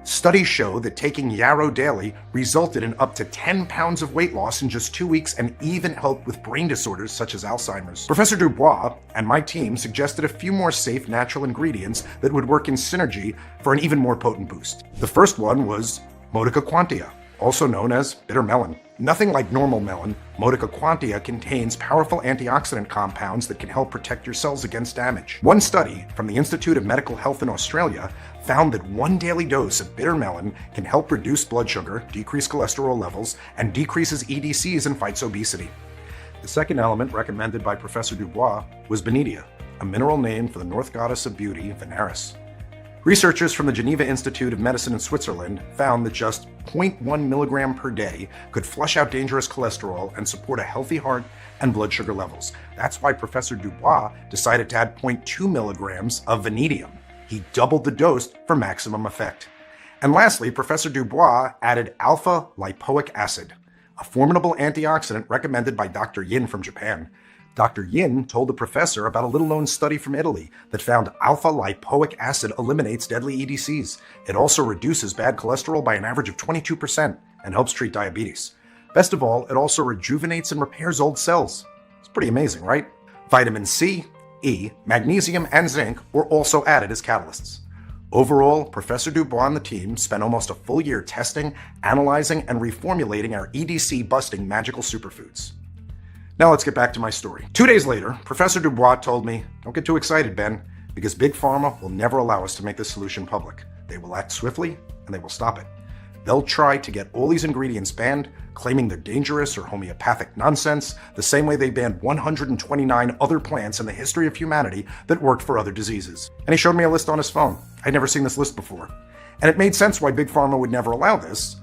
Studies show that taking yarrow daily resulted in up to 10 pounds of weight loss in just 2 weeks and even helped with brain disorders such as Alzheimer's. Professor Dubois and my team suggested a few more safe natural ingredients that would work in synergy for an even more potent boost. The first one was Modica quantia, also known as bitter melon. Nothing like normal melon, Modica quantia contains powerful antioxidant compounds that can help protect your cells against damage. One study from the Institute of Medical Health in Australia found that one daily dose of bitter melon can help reduce blood sugar, decrease cholesterol levels, and decreases EDCs and fights obesity. The second element recommended by Professor Dubois was Benidia, a mineral name for the North Goddess of Beauty, Veneris. Researchers from the Geneva Institute of Medicine in Switzerland found that just 0.1 milligram per day could flush out dangerous cholesterol and support a healthy heart and blood sugar levels. That's why Professor Dubois decided to add 0.2 milligrams of vanadium. He doubled the dose for maximum effect. And lastly, Professor Dubois added alpha lipoic acid, a formidable antioxidant recommended by Dr. Yin from Japan. Dr. Yin told the professor about a little-known study from Italy that found alpha lipoic acid eliminates deadly EDCs. It also reduces bad cholesterol by an average of 22% and helps treat diabetes. Best of all, it also rejuvenates and repairs old cells. It's pretty amazing, right? Vitamin C, E, magnesium, and zinc were also added as catalysts. Overall, Professor Dubois and the team spent almost a full year testing, analyzing, and reformulating our EDC-busting magical superfoods. Now let's get back to my story. 2 days later, Professor Dubois told me, "Don't get too excited, Ben, because Big Pharma will never allow us to make this solution public. They will act swiftly, and they will stop it. They'll try to get all these ingredients banned, claiming they're dangerous or homeopathic nonsense, the same way they banned 129 other plants in the history of humanity that worked for other diseases." And he showed me a list on his phone. I'd never seen this list before. And it made sense why Big Pharma would never allow this.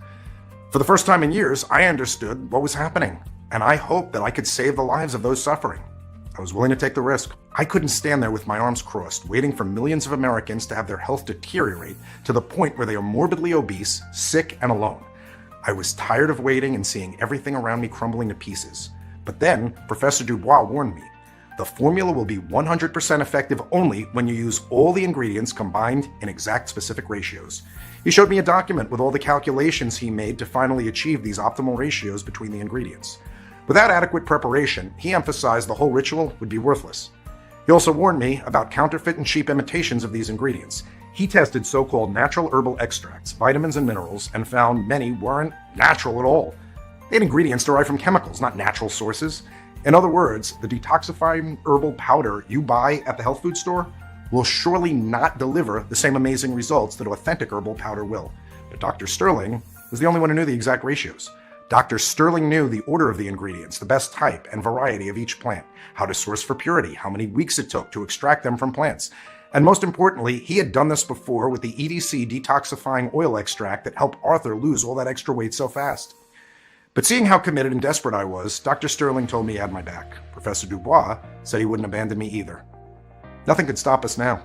For the first time in years, I understood what was happening, and I hoped that I could save the lives of those suffering. I was willing to take the risk. I couldn't stand there with my arms crossed, waiting for millions of Americans to have their health deteriorate to the point where they are morbidly obese, sick, and alone. I was tired of waiting and seeing everything around me crumbling to pieces. But then, Professor Dubois warned me. The formula will be 100% effective only when you use all the ingredients combined in exact specific ratios. He showed me a document with all the calculations he made to finally achieve these optimal ratios between the ingredients. Without adequate preparation, he emphasized the whole ritual would be worthless. He also warned me about counterfeit and cheap imitations of these ingredients. He tested so-called natural herbal extracts, vitamins and minerals, and found many weren't natural at all. They had ingredients derived from chemicals, not natural sources. In other words, the detoxifying herbal powder you buy at the health food store will surely not deliver the same amazing results that authentic herbal powder will. But Dr. Sterling was the only one who knew the exact ratios. Dr. Sterling knew the order of the ingredients, the best type and variety of each plant, how to source for purity, how many weeks it took to extract them from plants. And most importantly, he had done this before with the EDC detoxifying oil extract that helped Arthur lose all that extra weight so fast. But seeing how committed and desperate I was, Dr. Sterling told me he had my back. Professor Dubois said he wouldn't abandon me either. Nothing could stop us now.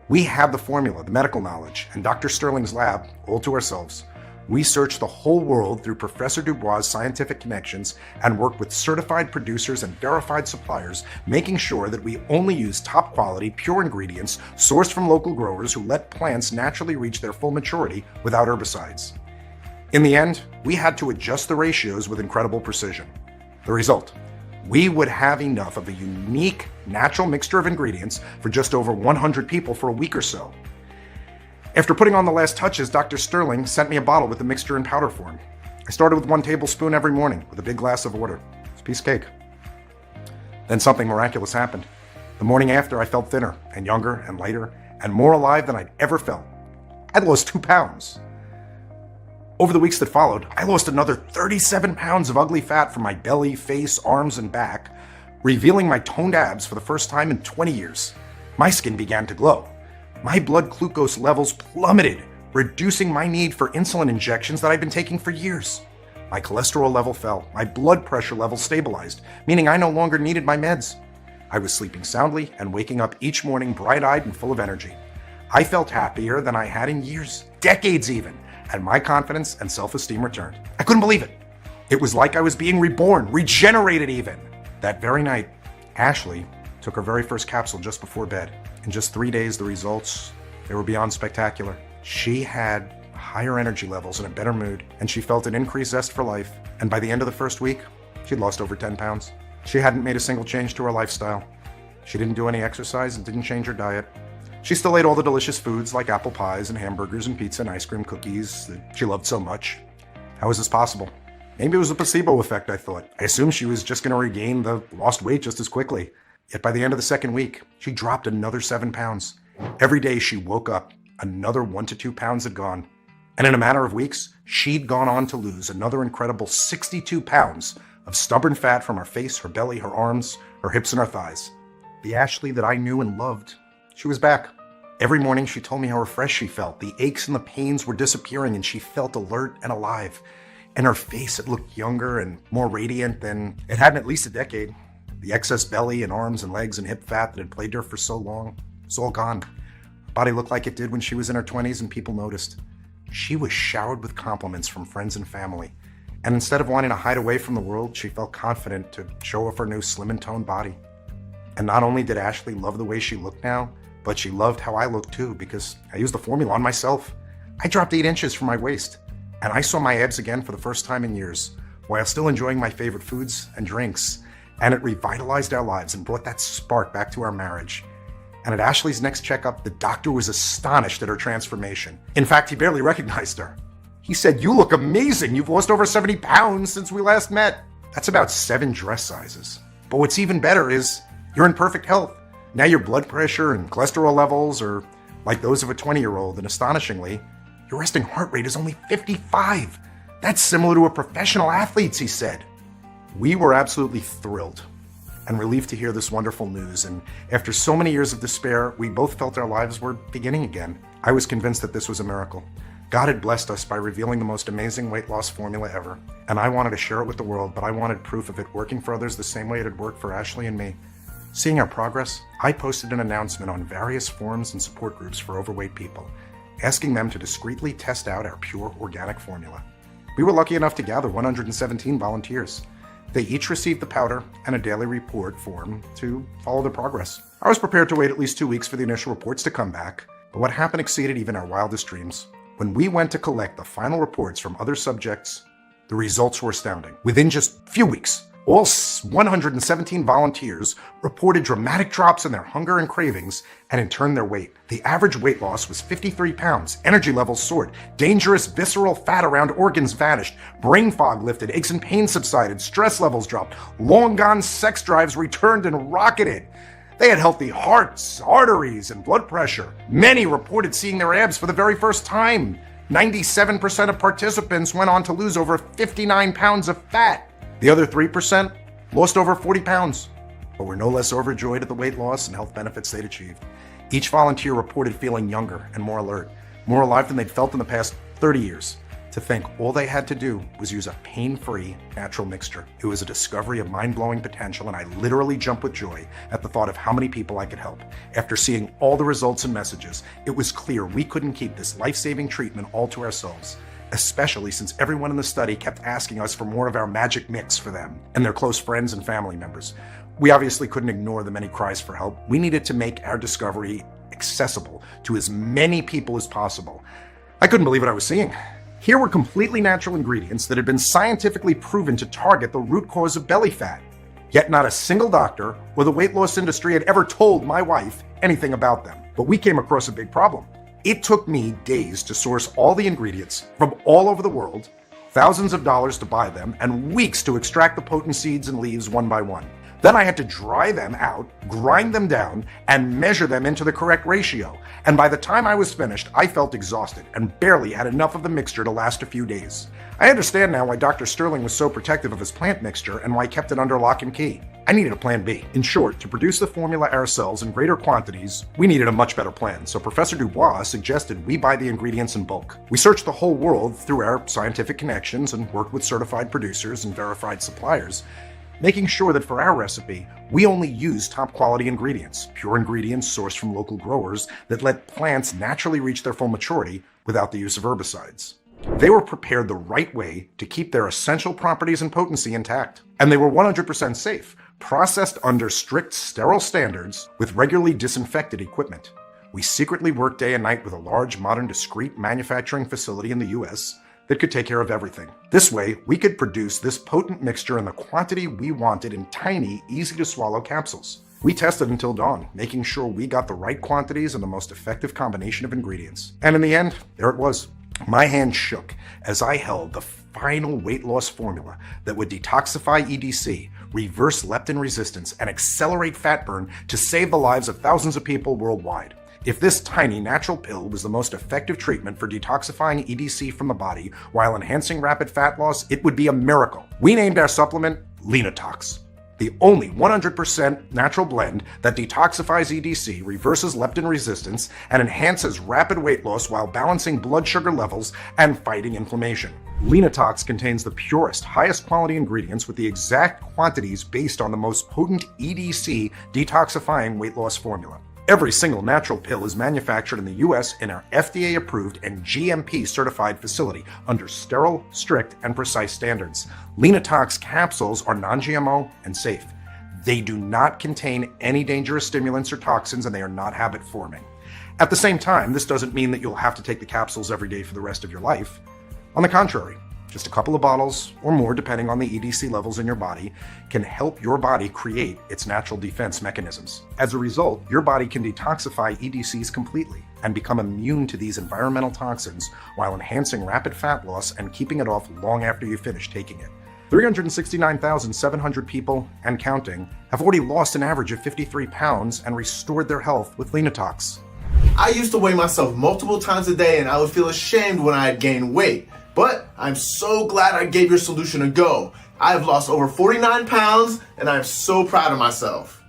We had the formula, the medical knowledge, and Dr. Sterling's lab all to ourselves. We searched the whole world through Professor Dubois' scientific connections and worked with certified producers and verified suppliers, making sure that we only use top quality, pure ingredients sourced from local growers who let plants naturally reach their full maturity without herbicides. In the end, we had to adjust the ratios with incredible precision. The result: we would have enough of a unique, natural mixture of ingredients for just over 100 people for a week or so. After putting on the last touches, Dr. Sterling sent me a bottle with the mixture in powder form. I started with 1 tablespoon every morning with a big glass of water. It's a piece of cake. Then something miraculous happened. The morning after, I felt thinner and younger and lighter and more alive than I'd ever felt. I'd lost 2 pounds. Over the weeks that followed, I lost another 37 pounds of ugly fat from my belly, face, arms, and back, revealing my toned abs for the first time in 20 years. My skin began to glow. My blood glucose levels plummeted, reducing my need for insulin injections that I'd been taking for years. My cholesterol level fell. My blood pressure level stabilized, meaning I no longer needed my meds. I was sleeping soundly and waking up each morning bright-eyed and full of energy. I felt happier than I had in years, decades even, and my confidence and self-esteem returned. I couldn't believe it. It was like I was being reborn, regenerated even. That very night, Ashley took her very first capsule just before bed. In just 3 days, the results, they were beyond spectacular. She had higher energy levels and a better mood, and she felt an increased zest for life. And by the end of the first week, she'd lost over 10 pounds. She hadn't made a single change to her lifestyle. She didn't do any exercise and didn't change her diet. She still ate all the delicious foods like apple pies and hamburgers and pizza and ice cream cookies that she loved so much. How was this possible? Maybe it was a placebo effect, I thought. I assumed she was just going to regain the lost weight just as quickly. Yet by the end of the second week, she dropped another 7 pounds. Every day she woke up, another 1 to 2 pounds had gone. And in a matter of weeks, she'd gone on to lose another incredible 62 pounds of stubborn fat from her face, her belly, her arms, her hips, and her thighs. The Ashley that I knew and loved, she was back. Every morning she told me how refreshed she felt. The aches and the pains were disappearing and she felt alert and alive. And her face, it looked younger and more radiant than it had in at least a decade. The excess belly and arms and legs and hip fat that had plagued her for so long was all gone. Her body looked like it did when she was in her 20s and people noticed. She was showered with compliments from friends and family. And instead of wanting to hide away from the world, she felt confident to show off her new slim and toned body. And not only did Ashley love the way she looked now, but she loved how I looked too, because I used the formula on myself. I dropped 8 inches from my waist, and I saw my abs again for the first time in years, while still enjoying my favorite foods and drinks. And it revitalized our lives and brought that spark back to our marriage. And at Ashley's next checkup, the doctor was astonished at her transformation. In fact, he barely recognized her. He said, "You look amazing. You've lost over 70 pounds since we last met." That's about 7 dress sizes. But what's even better is you're in perfect health. Now your blood pressure and cholesterol levels are like those of a 20-year-old, and astonishingly, your resting heart rate is only 55. That's similar to a professional athlete's, he said. We were absolutely thrilled and relieved to hear this wonderful news, and after so many years of despair, we both felt our lives were beginning again. I was convinced that this was a miracle. God had blessed us by revealing the most amazing weight loss formula ever, and I wanted to share it with the world, but I wanted proof of it working for others the same way it had worked for Ashley and me. Seeing our progress, I posted an announcement on various forums and support groups for overweight people, asking them to discreetly test out our pure organic formula. We were lucky enough to gather 117 volunteers. They each received the powder and a daily report form to follow their progress. I was prepared to wait at least 2 weeks for the initial reports to come back, but what happened exceeded even our wildest dreams. When we went to collect the final reports from other subjects, the results were astounding. Within just a few weeks, all 117 volunteers reported dramatic drops in their hunger and cravings, and in turn their weight. The average weight loss was 53 pounds, energy levels soared, dangerous visceral fat around organs vanished, brain fog lifted, aches and pains subsided, stress levels dropped, long gone sex drives returned and rocketed. They had healthy hearts, arteries, and blood pressure. Many reported seeing their abs for the very first time. 97% of participants went on to lose over 59 pounds of fat. The other 3% lost over 40 pounds, but were no less overjoyed at the weight loss and health benefits they'd achieved. Each volunteer reported feeling younger and more alert, more alive than they'd felt in the past 30 years. To think all they had to do was use a pain-free, natural mixture. It was a discovery of mind-blowing potential, and I literally jumped with joy at the thought of how many people I could help. After seeing all the results and messages, it was clear we couldn't keep this life-saving treatment all to ourselves, especially since everyone in the study kept asking us for more of our magic mix for them and their close friends and family members. We obviously couldn't ignore the many cries for help. We needed to make our discovery accessible to as many people as possible. I couldn't believe what I was seeing. Here were completely natural ingredients that had been scientifically proven to target the root cause of belly fat. Yet not a single doctor or the weight loss industry had ever told my wife anything about them. But we came across a big problem. It took me days to source all the ingredients from all over the world, thousands of dollars to buy them, and weeks to extract the potent seeds and leaves one by one. Then I had to dry them out, grind them down, and measure them into the correct ratio. And by the time I was finished, I felt exhausted and barely had enough of the mixture to last a few days. I understand now why Dr. Sterling was so protective of his plant mixture and why he kept it under lock and key. I needed a plan B. In short, to produce the formula ourselves in greater quantities, we needed a much better plan, so Professor Dubois suggested we buy the ingredients in bulk. We searched the whole world through our scientific connections and worked with certified producers and verified suppliers, making sure that for our recipe, we only use top quality ingredients, pure ingredients sourced from local growers that let plants naturally reach their full maturity without the use of herbicides. They were prepared the right way to keep their essential properties and potency intact. And they were 100% safe, processed under strict sterile standards with regularly disinfected equipment. We secretly worked day and night with a large, modern, discreet manufacturing facility in the US that could take care of everything. This way, we could produce this potent mixture in the quantity we wanted in tiny, easy-to-swallow capsules. We tested until dawn, making sure we got the right quantities and the most effective combination of ingredients. And in the end, there it was. My hand shook as I held the final weight loss formula that would detoxify EDC, reverse leptin resistance, and accelerate fat burn to save the lives of thousands of people worldwide. If this tiny natural pill was the most effective treatment for detoxifying EDC from the body while enhancing rapid fat loss, it would be a miracle. We named our supplement Leanotox. The only 100% natural blend that detoxifies EDC, reverses leptin resistance, and enhances rapid weight loss while balancing blood sugar levels and fighting inflammation. Leanotox contains the purest, highest quality ingredients with the exact quantities based on the most potent EDC detoxifying weight loss formula. Every single natural pill is manufactured in the US in our FDA-approved and GMP-certified facility under sterile, strict, and precise standards. Leanotox capsules are non-GMO and safe. They do not contain any dangerous stimulants or toxins, and they are not habit-forming. At the same time, this doesn't mean that you'll have to take the capsules every day for the rest of your life. On the contrary, just a couple of bottles, or more depending on the EDC levels in your body, can help your body create its natural defense mechanisms. As a result, your body can detoxify EDCs completely and become immune to these environmental toxins while enhancing rapid fat loss and keeping it off long after you finish taking it. 369,700 people, and counting, have already lost an average of 53 pounds and restored their health with Leanotox. I used to weigh myself multiple times a day and I would feel ashamed when I had gained weight. But I'm so glad I gave your solution a go. I have lost over 49 pounds and I'm so proud of myself.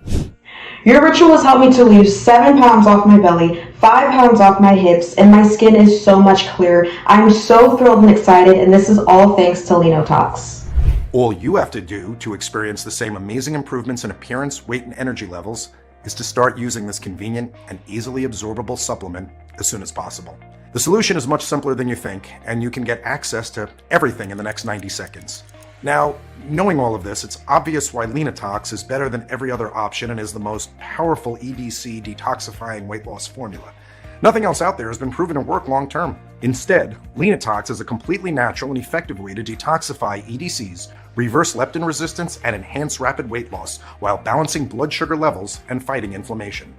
Your ritual has helped me to lose 7 pounds off my belly, 5 pounds off my hips, and my skin is so much clearer. I'm so thrilled and excited, and this is all thanks to Leanotox. All you have to do to experience the same amazing improvements in appearance, weight, and energy levels is to start using this convenient and easily absorbable supplement as soon as possible. The solution is much simpler than you think, and you can get access to everything in the next 90 seconds. Now, knowing all of this, it's obvious why Leanotox is better than every other option and is the most powerful EDC detoxifying weight loss formula. Nothing else out there has been proven to work long term. Instead, Leanotox is a completely natural and effective way to detoxify EDCs, reverse leptin resistance, and enhance rapid weight loss while balancing blood sugar levels and fighting inflammation.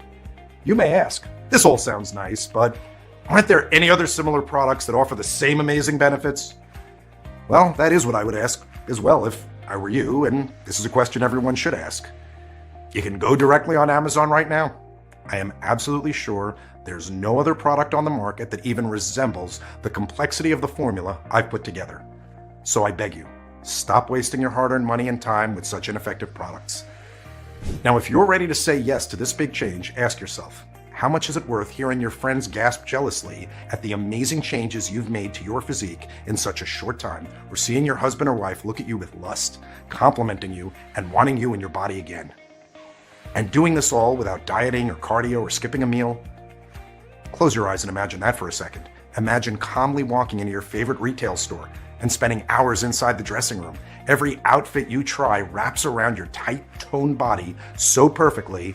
You may ask, this all sounds nice, but aren't there any other similar products that offer the same amazing benefits? Well, that is what I would ask as well if I were you, and this is a question everyone should ask. You can go directly on Amazon right now. I am absolutely sure there's no other product on the market that even resembles the complexity of the formula I've put together. So I beg you, stop wasting your hard-earned money and time with such ineffective products. Now, if you're ready to say yes to this big change, ask yourself, how much is it worth hearing your friends gasp jealously at the amazing changes you've made to your physique in such a short time, or seeing your husband or wife look at you with lust, complimenting you, and wanting you in your body again? And doing this all without dieting or cardio or skipping a meal? Close your eyes and imagine that for a second. Imagine calmly walking into your favorite retail store and spending hours inside the dressing room. Every outfit you try wraps around your tight, toned body so perfectly,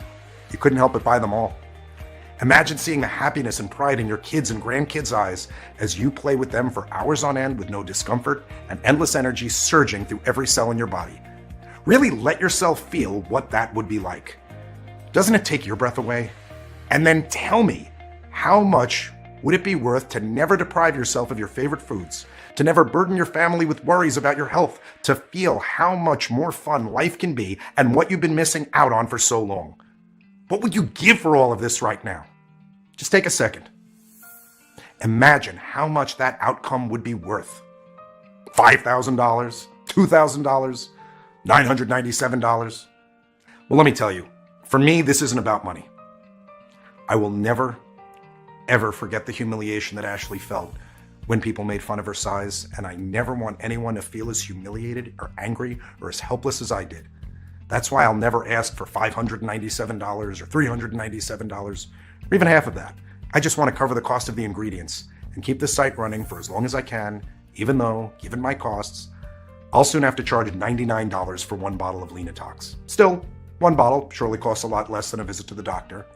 you couldn't help but buy them all. Imagine seeing the happiness and pride in your kids' and grandkids' eyes as you play with them for hours on end with no discomfort and endless energy surging through every cell in your body. Really let yourself feel what that would be like. Doesn't it take your breath away? And then tell me how much Would it be worth to never deprive yourself of your favorite foods, to never burden your family with worries about your health, to feel how much more fun life can be and what you've been missing out on for so long? What would you give for all of this right now? Just take a second. Imagine how much that outcome would be worth. $5,000, $2,000, $997. Well, let me tell you, for me, this isn't about money. I will never, ever forget the humiliation that Ashley felt when people made fun of her size, and I never want anyone to feel as humiliated or angry or as helpless as I did. That's why I'll never ask for $597 or $397, or even half of that. I just want to cover the cost of the ingredients and keep the site running for as long as I can, even though, given my costs, I'll soon have to charge $99 for one bottle of Leanotox. Still, one bottle surely costs a lot less than a visit to the doctor.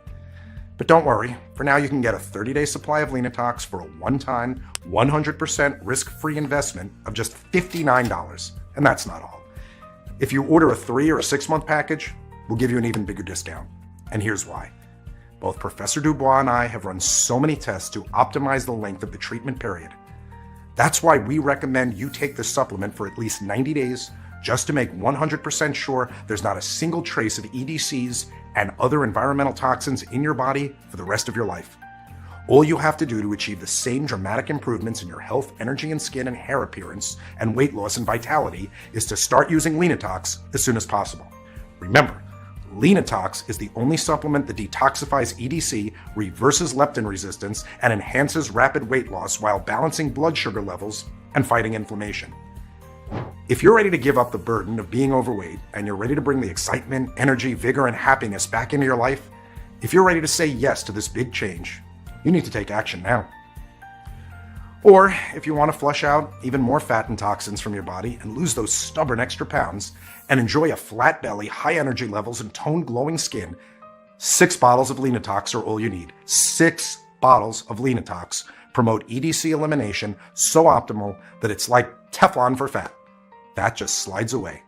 But don't worry, for now you can get a 30-day supply of Leanotox for a one-time, 100% risk-free investment of just $59. And that's not all. If you order a 3 or a 6-month package, we'll give you an even bigger discount. And here's why. Both Professor Dubois and I have run so many tests to optimize the length of the treatment period. That's why we recommend you take this supplement for at least 90 days, just to make 100% sure there's not a single trace of EDCs and other environmental toxins in your body for the rest of your life. All you have to do to achieve the same dramatic improvements in your health, energy and skin and hair appearance, and weight loss and vitality is to start using Leanotox as soon as possible. Remember, Leanotox is the only supplement that detoxifies EDC, reverses leptin resistance, and enhances rapid weight loss while balancing blood sugar levels and fighting inflammation. If you're ready to give up the burden of being overweight and you're ready to bring the excitement, energy, vigor, and happiness back into your life, if you're ready to say yes to this big change, you need to take action now. Or if you want to flush out even more fat and toxins from your body and lose those stubborn extra pounds and enjoy a flat belly, high energy levels, and toned glowing skin, 6 bottles of Leanotox are all you need. 6 bottles of Leanotox promote EDC elimination so optimal that it's like Teflon for fat. That just slides away.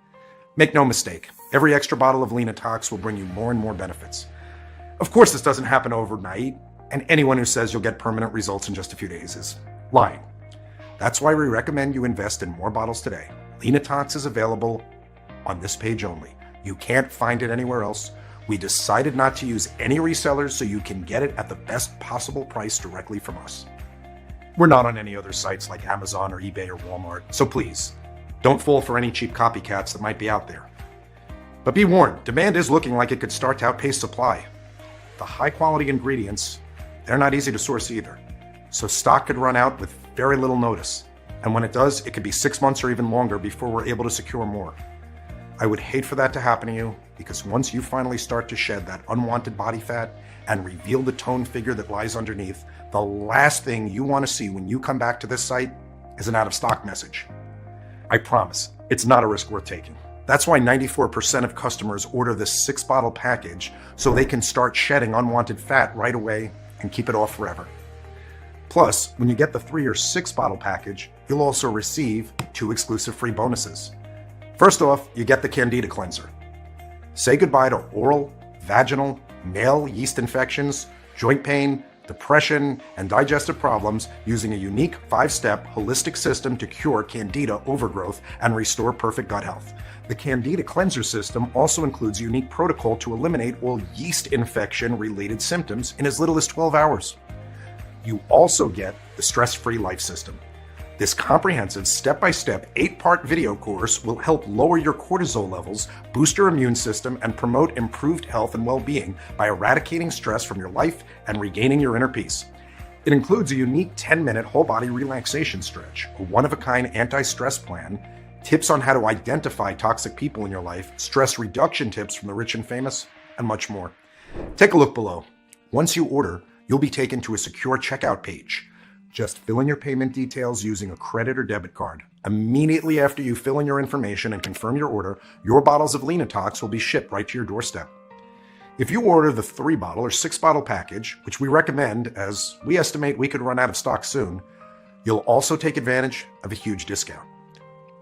Make no mistake, every extra bottle of Leanotox will bring you more and more benefits. Of course, this doesn't happen overnight, and anyone who says you'll get permanent results in just a few days is lying. That's why we recommend you invest in more bottles today. Leanotox is available on this page only. You can't find it anywhere else. We decided not to use any resellers so you can get it at the best possible price directly from us. We're not on any other sites like Amazon or eBay or Walmart, so please, don't fall for any cheap copycats that might be out there. But be warned, demand is looking like it could start to outpace supply. The high-quality ingredients, they're not easy to source either. So stock could run out with very little notice. And when it does, it could be 6 months or even longer before we're able to secure more. I would hate for that to happen to you, because once you finally start to shed that unwanted body fat and reveal the toned figure that lies underneath, the last thing you want to see when you come back to this site is an out-of-stock message. I promise, it's not a risk worth taking. That's why 94% of customers order this 6-bottle package so they can start shedding unwanted fat right away and keep it off forever. Plus, when you get the 3 or 6 bottle package, you'll also receive 2 exclusive free bonuses. First off, you get the Candida Cleanser. Say goodbye to oral, vaginal, male yeast infections, joint pain, depression, and digestive problems using a unique 5-step holistic system to cure Candida overgrowth and restore perfect gut health. The Candida Cleanser system also includes a unique protocol to eliminate all yeast infection-related symptoms in as little as 12 hours. You also get the Stress-Free Life System. This comprehensive step-by-step 8-part video course will help lower your cortisol levels, boost your immune system, and promote improved health and well-being by eradicating stress from your life and regaining your inner peace. It includes a unique 10-minute whole-body relaxation stretch, a one-of-a-kind anti-stress plan, tips on how to identify toxic people in your life, stress reduction tips from the rich and famous, and much more. Take a look below. Once you order, you'll be taken to a secure checkout page. Just fill in your payment details using a credit or debit card. Immediately after you fill in your information and confirm your order, your bottles of Leanotox will be shipped right to your doorstep. If you order the 3-bottle or 6-bottle package, which we recommend as we estimate we could run out of stock soon, you'll also take advantage of a huge discount.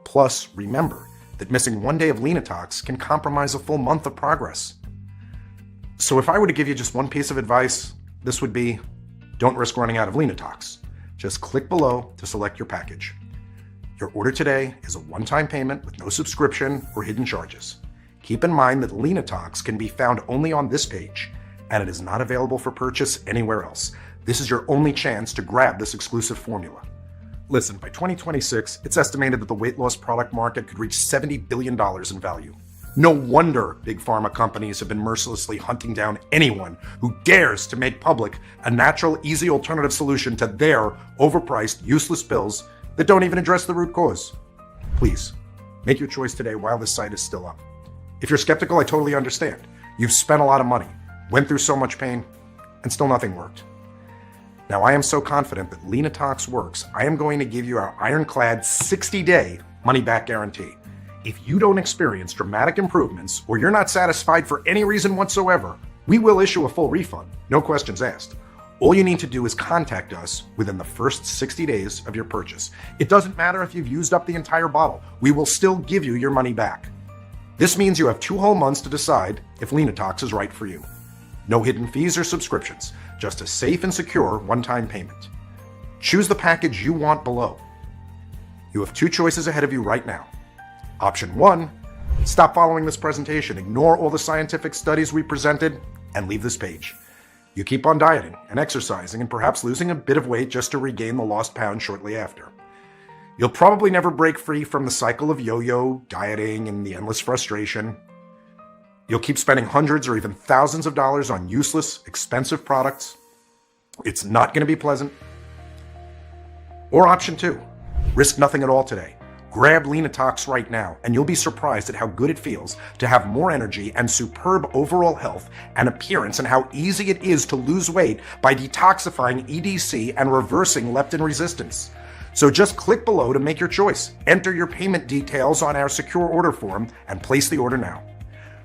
Plus, remember that missing 1 day of Leanotox can compromise a full month of progress. So if I were to give you just one piece of advice, this would be, don't risk running out of Leanotox. Just click below to select your package. Your order today is a one-time payment with no subscription or hidden charges. Keep in mind that Leanotox can be found only on this page, and it is not available for purchase anywhere else. This is your only chance to grab this exclusive formula. Listen, by 2026, it's estimated that the weight loss product market could reach $70 billion in value. No wonder big pharma companies have been mercilessly hunting down anyone who dares to make public a natural, easy alternative solution to their overpriced, useless pills that don't even address the root cause. Please, make your choice today while this site is still up. If you're skeptical, I totally understand. You've spent a lot of money, went through so much pain, and still nothing worked. Now, I am so confident that Leanotox works, I am going to give you our ironclad 60-day money-back guarantee. If you don't experience dramatic improvements or you're not satisfied for any reason whatsoever, we will issue a full refund, no questions asked. All you need to do is contact us within the first 60 days of your purchase. It doesn't matter if you've used up the entire bottle, we will still give you your money back. This means you have 2 whole months to decide if Leanotox is right for you. No hidden fees or subscriptions, just a safe and secure one-time payment. Choose the package you want below. You have 2 choices ahead of you right now. Option 1, stop following this presentation, ignore all the scientific studies we presented, and leave this page. You keep on dieting and exercising and perhaps losing a bit of weight just to regain the lost pounds shortly after. You'll probably never break free from the cycle of yo-yo, dieting, and the endless frustration. You'll keep spending hundreds or even thousands of dollars on useless, expensive products. It's not going to be pleasant. Or option 2, risk nothing at all today. Grab Leanotox right now, and you'll be surprised at how good it feels to have more energy and superb overall health and appearance, and how easy it is to lose weight by detoxifying EDC and reversing leptin resistance. So just click below to make your choice. Enter your payment details on our secure order form and place the order now.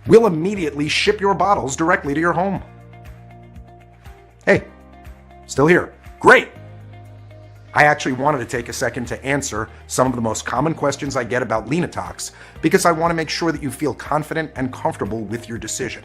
We'll immediately ship your bottles directly to your home. Hey, still here. Great! I actually wanted to take a second to answer some of the most common questions I get about Leanotox because I want to make sure that you feel confident and comfortable with your decision.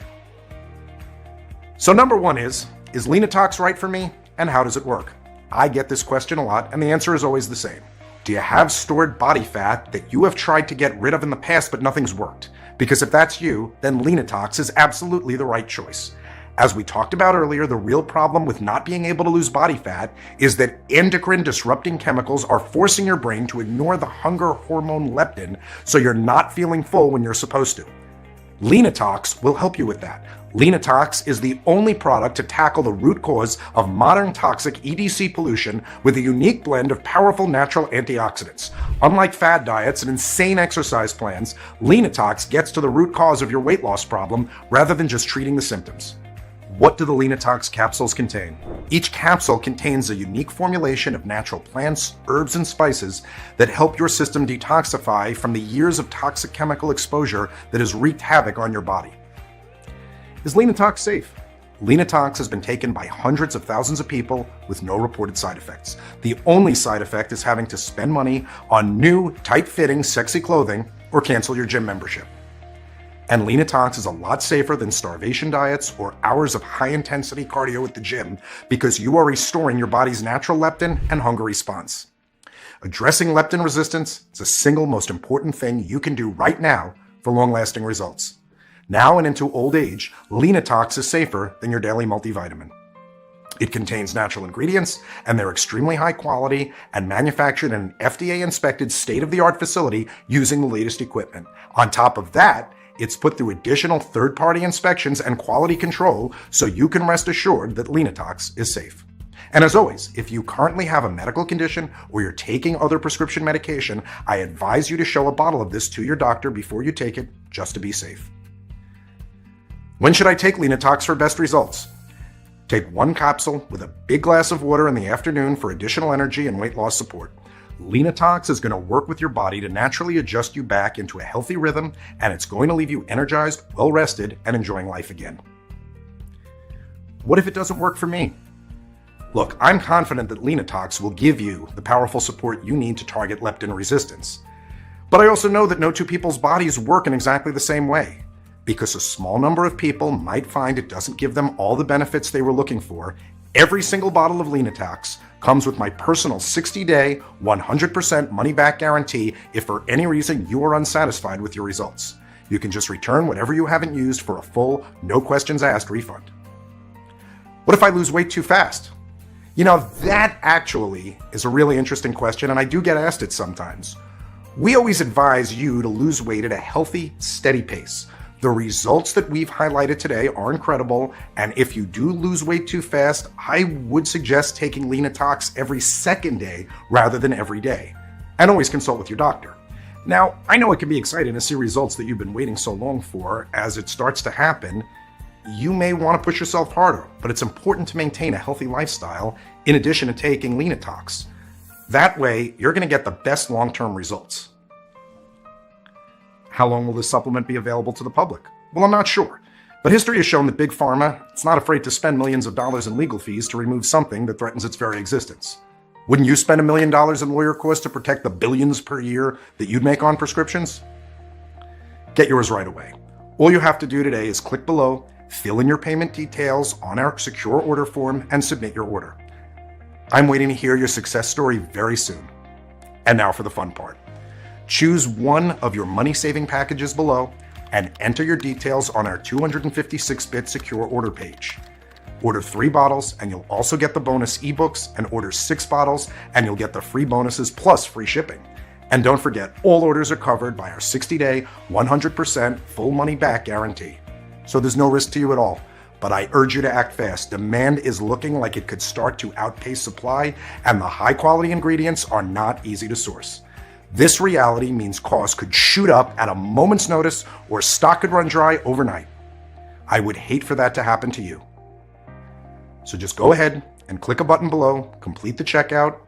So number 1 is Leanotox right for me, and how does it work? I get this question a lot, and the answer is always the same. Do you have stored body fat that you have tried to get rid of in the past but nothing's worked? Because if that's you, then Leanotox is absolutely the right choice. As we talked about earlier, the real problem with not being able to lose body fat is that endocrine-disrupting chemicals are forcing your brain to ignore the hunger hormone leptin, so you're not feeling full when you're supposed to. Leanotox will help you with that. Leanotox is the only product to tackle the root cause of modern toxic EDC pollution with a unique blend of powerful natural antioxidants. Unlike fad diets and insane exercise plans, Leanotox gets to the root cause of your weight loss problem rather than just treating the symptoms. What do the Leanotox capsules contain? Each capsule contains a unique formulation of natural plants, herbs, and spices that help your system detoxify from the years of toxic chemical exposure that has wreaked havoc on your body. Is Leanotox safe? Leanotox has been taken by hundreds of thousands of people with no reported side effects. The only side effect is having to spend money on new, tight-fitting, sexy clothing or cancel your gym membership. And Leanotox is a lot safer than starvation diets or hours of high-intensity cardio at the gym because you are restoring your body's natural leptin and hunger response. Addressing leptin resistance is the single most important thing you can do right now for long-lasting results. Now and into old age, Leanotox is safer than your daily multivitamin. It contains natural ingredients, and they're extremely high quality and manufactured in an FDA-inspected state-of-the-art facility using the latest equipment. On top of that, it's put through additional third-party inspections and quality control so you can rest assured that Leanotox is safe. And as always, if you currently have a medical condition or you're taking other prescription medication, I advise you to show a bottle of this to your doctor before you take it, just to be safe. When should I take Leanotox for best results? Take 1 capsule with a big glass of water in the afternoon for additional energy and weight loss support. Leanotox is going to work with your body to naturally adjust you back into a healthy rhythm, and it's going to leave you energized, well-rested, and enjoying life again. What if it doesn't work for me? Look, I'm confident that Leanotox will give you the powerful support you need to target leptin resistance. But I also know that no 2 people's bodies work in exactly the same way, because a small number of people might find it doesn't give them all the benefits they were looking for, Every single bottle of Leanotox comes with my personal 60-day, 100% money-back guarantee if for any reason you are unsatisfied with your results. You can just return whatever you haven't used for a full, no questions asked refund. What if I lose weight too fast? You know, that actually is a really interesting question, and I do get asked it sometimes. We always advise you to lose weight at a healthy, steady pace. The results that we've highlighted today are incredible, and if you do lose weight too fast, I would suggest taking Leanotox every second day rather than every day. And always consult with your doctor. Now, I know it can be exciting to see results that you've been waiting so long for. As it starts to happen, you may want to push yourself harder, but it's important to maintain a healthy lifestyle in addition to taking Leanotox. That way, you're going to get the best long-term results. How long will this supplement be available to the public? Well, I'm not sure. But history has shown that Big Pharma is not afraid to spend millions of dollars in legal fees to remove something that threatens its very existence. Wouldn't you spend $1 million in lawyer costs to protect the billions per year that you'd make on prescriptions? Get yours right away. All you have to do today is click below, fill in your payment details on our secure order form, and submit your order. I'm waiting to hear your success story very soon. And now for the fun part. Choose one of your money-saving packages below and enter your details on our 256-bit secure order page. Order 3 bottles and you'll also get the bonus ebooks, and order 6 bottles and you'll get the free bonuses plus free shipping. And don't forget, all orders are covered by our 60-day, 100% full money-back guarantee. So there's no risk to you at all. But I urge you to act fast. Demand is looking like it could start to outpace supply, and the high-quality ingredients are not easy to source. This reality means costs could shoot up at a moment's notice, or stock could run dry overnight. I would hate for that to happen to you. So just go ahead and click a button below, complete the checkout,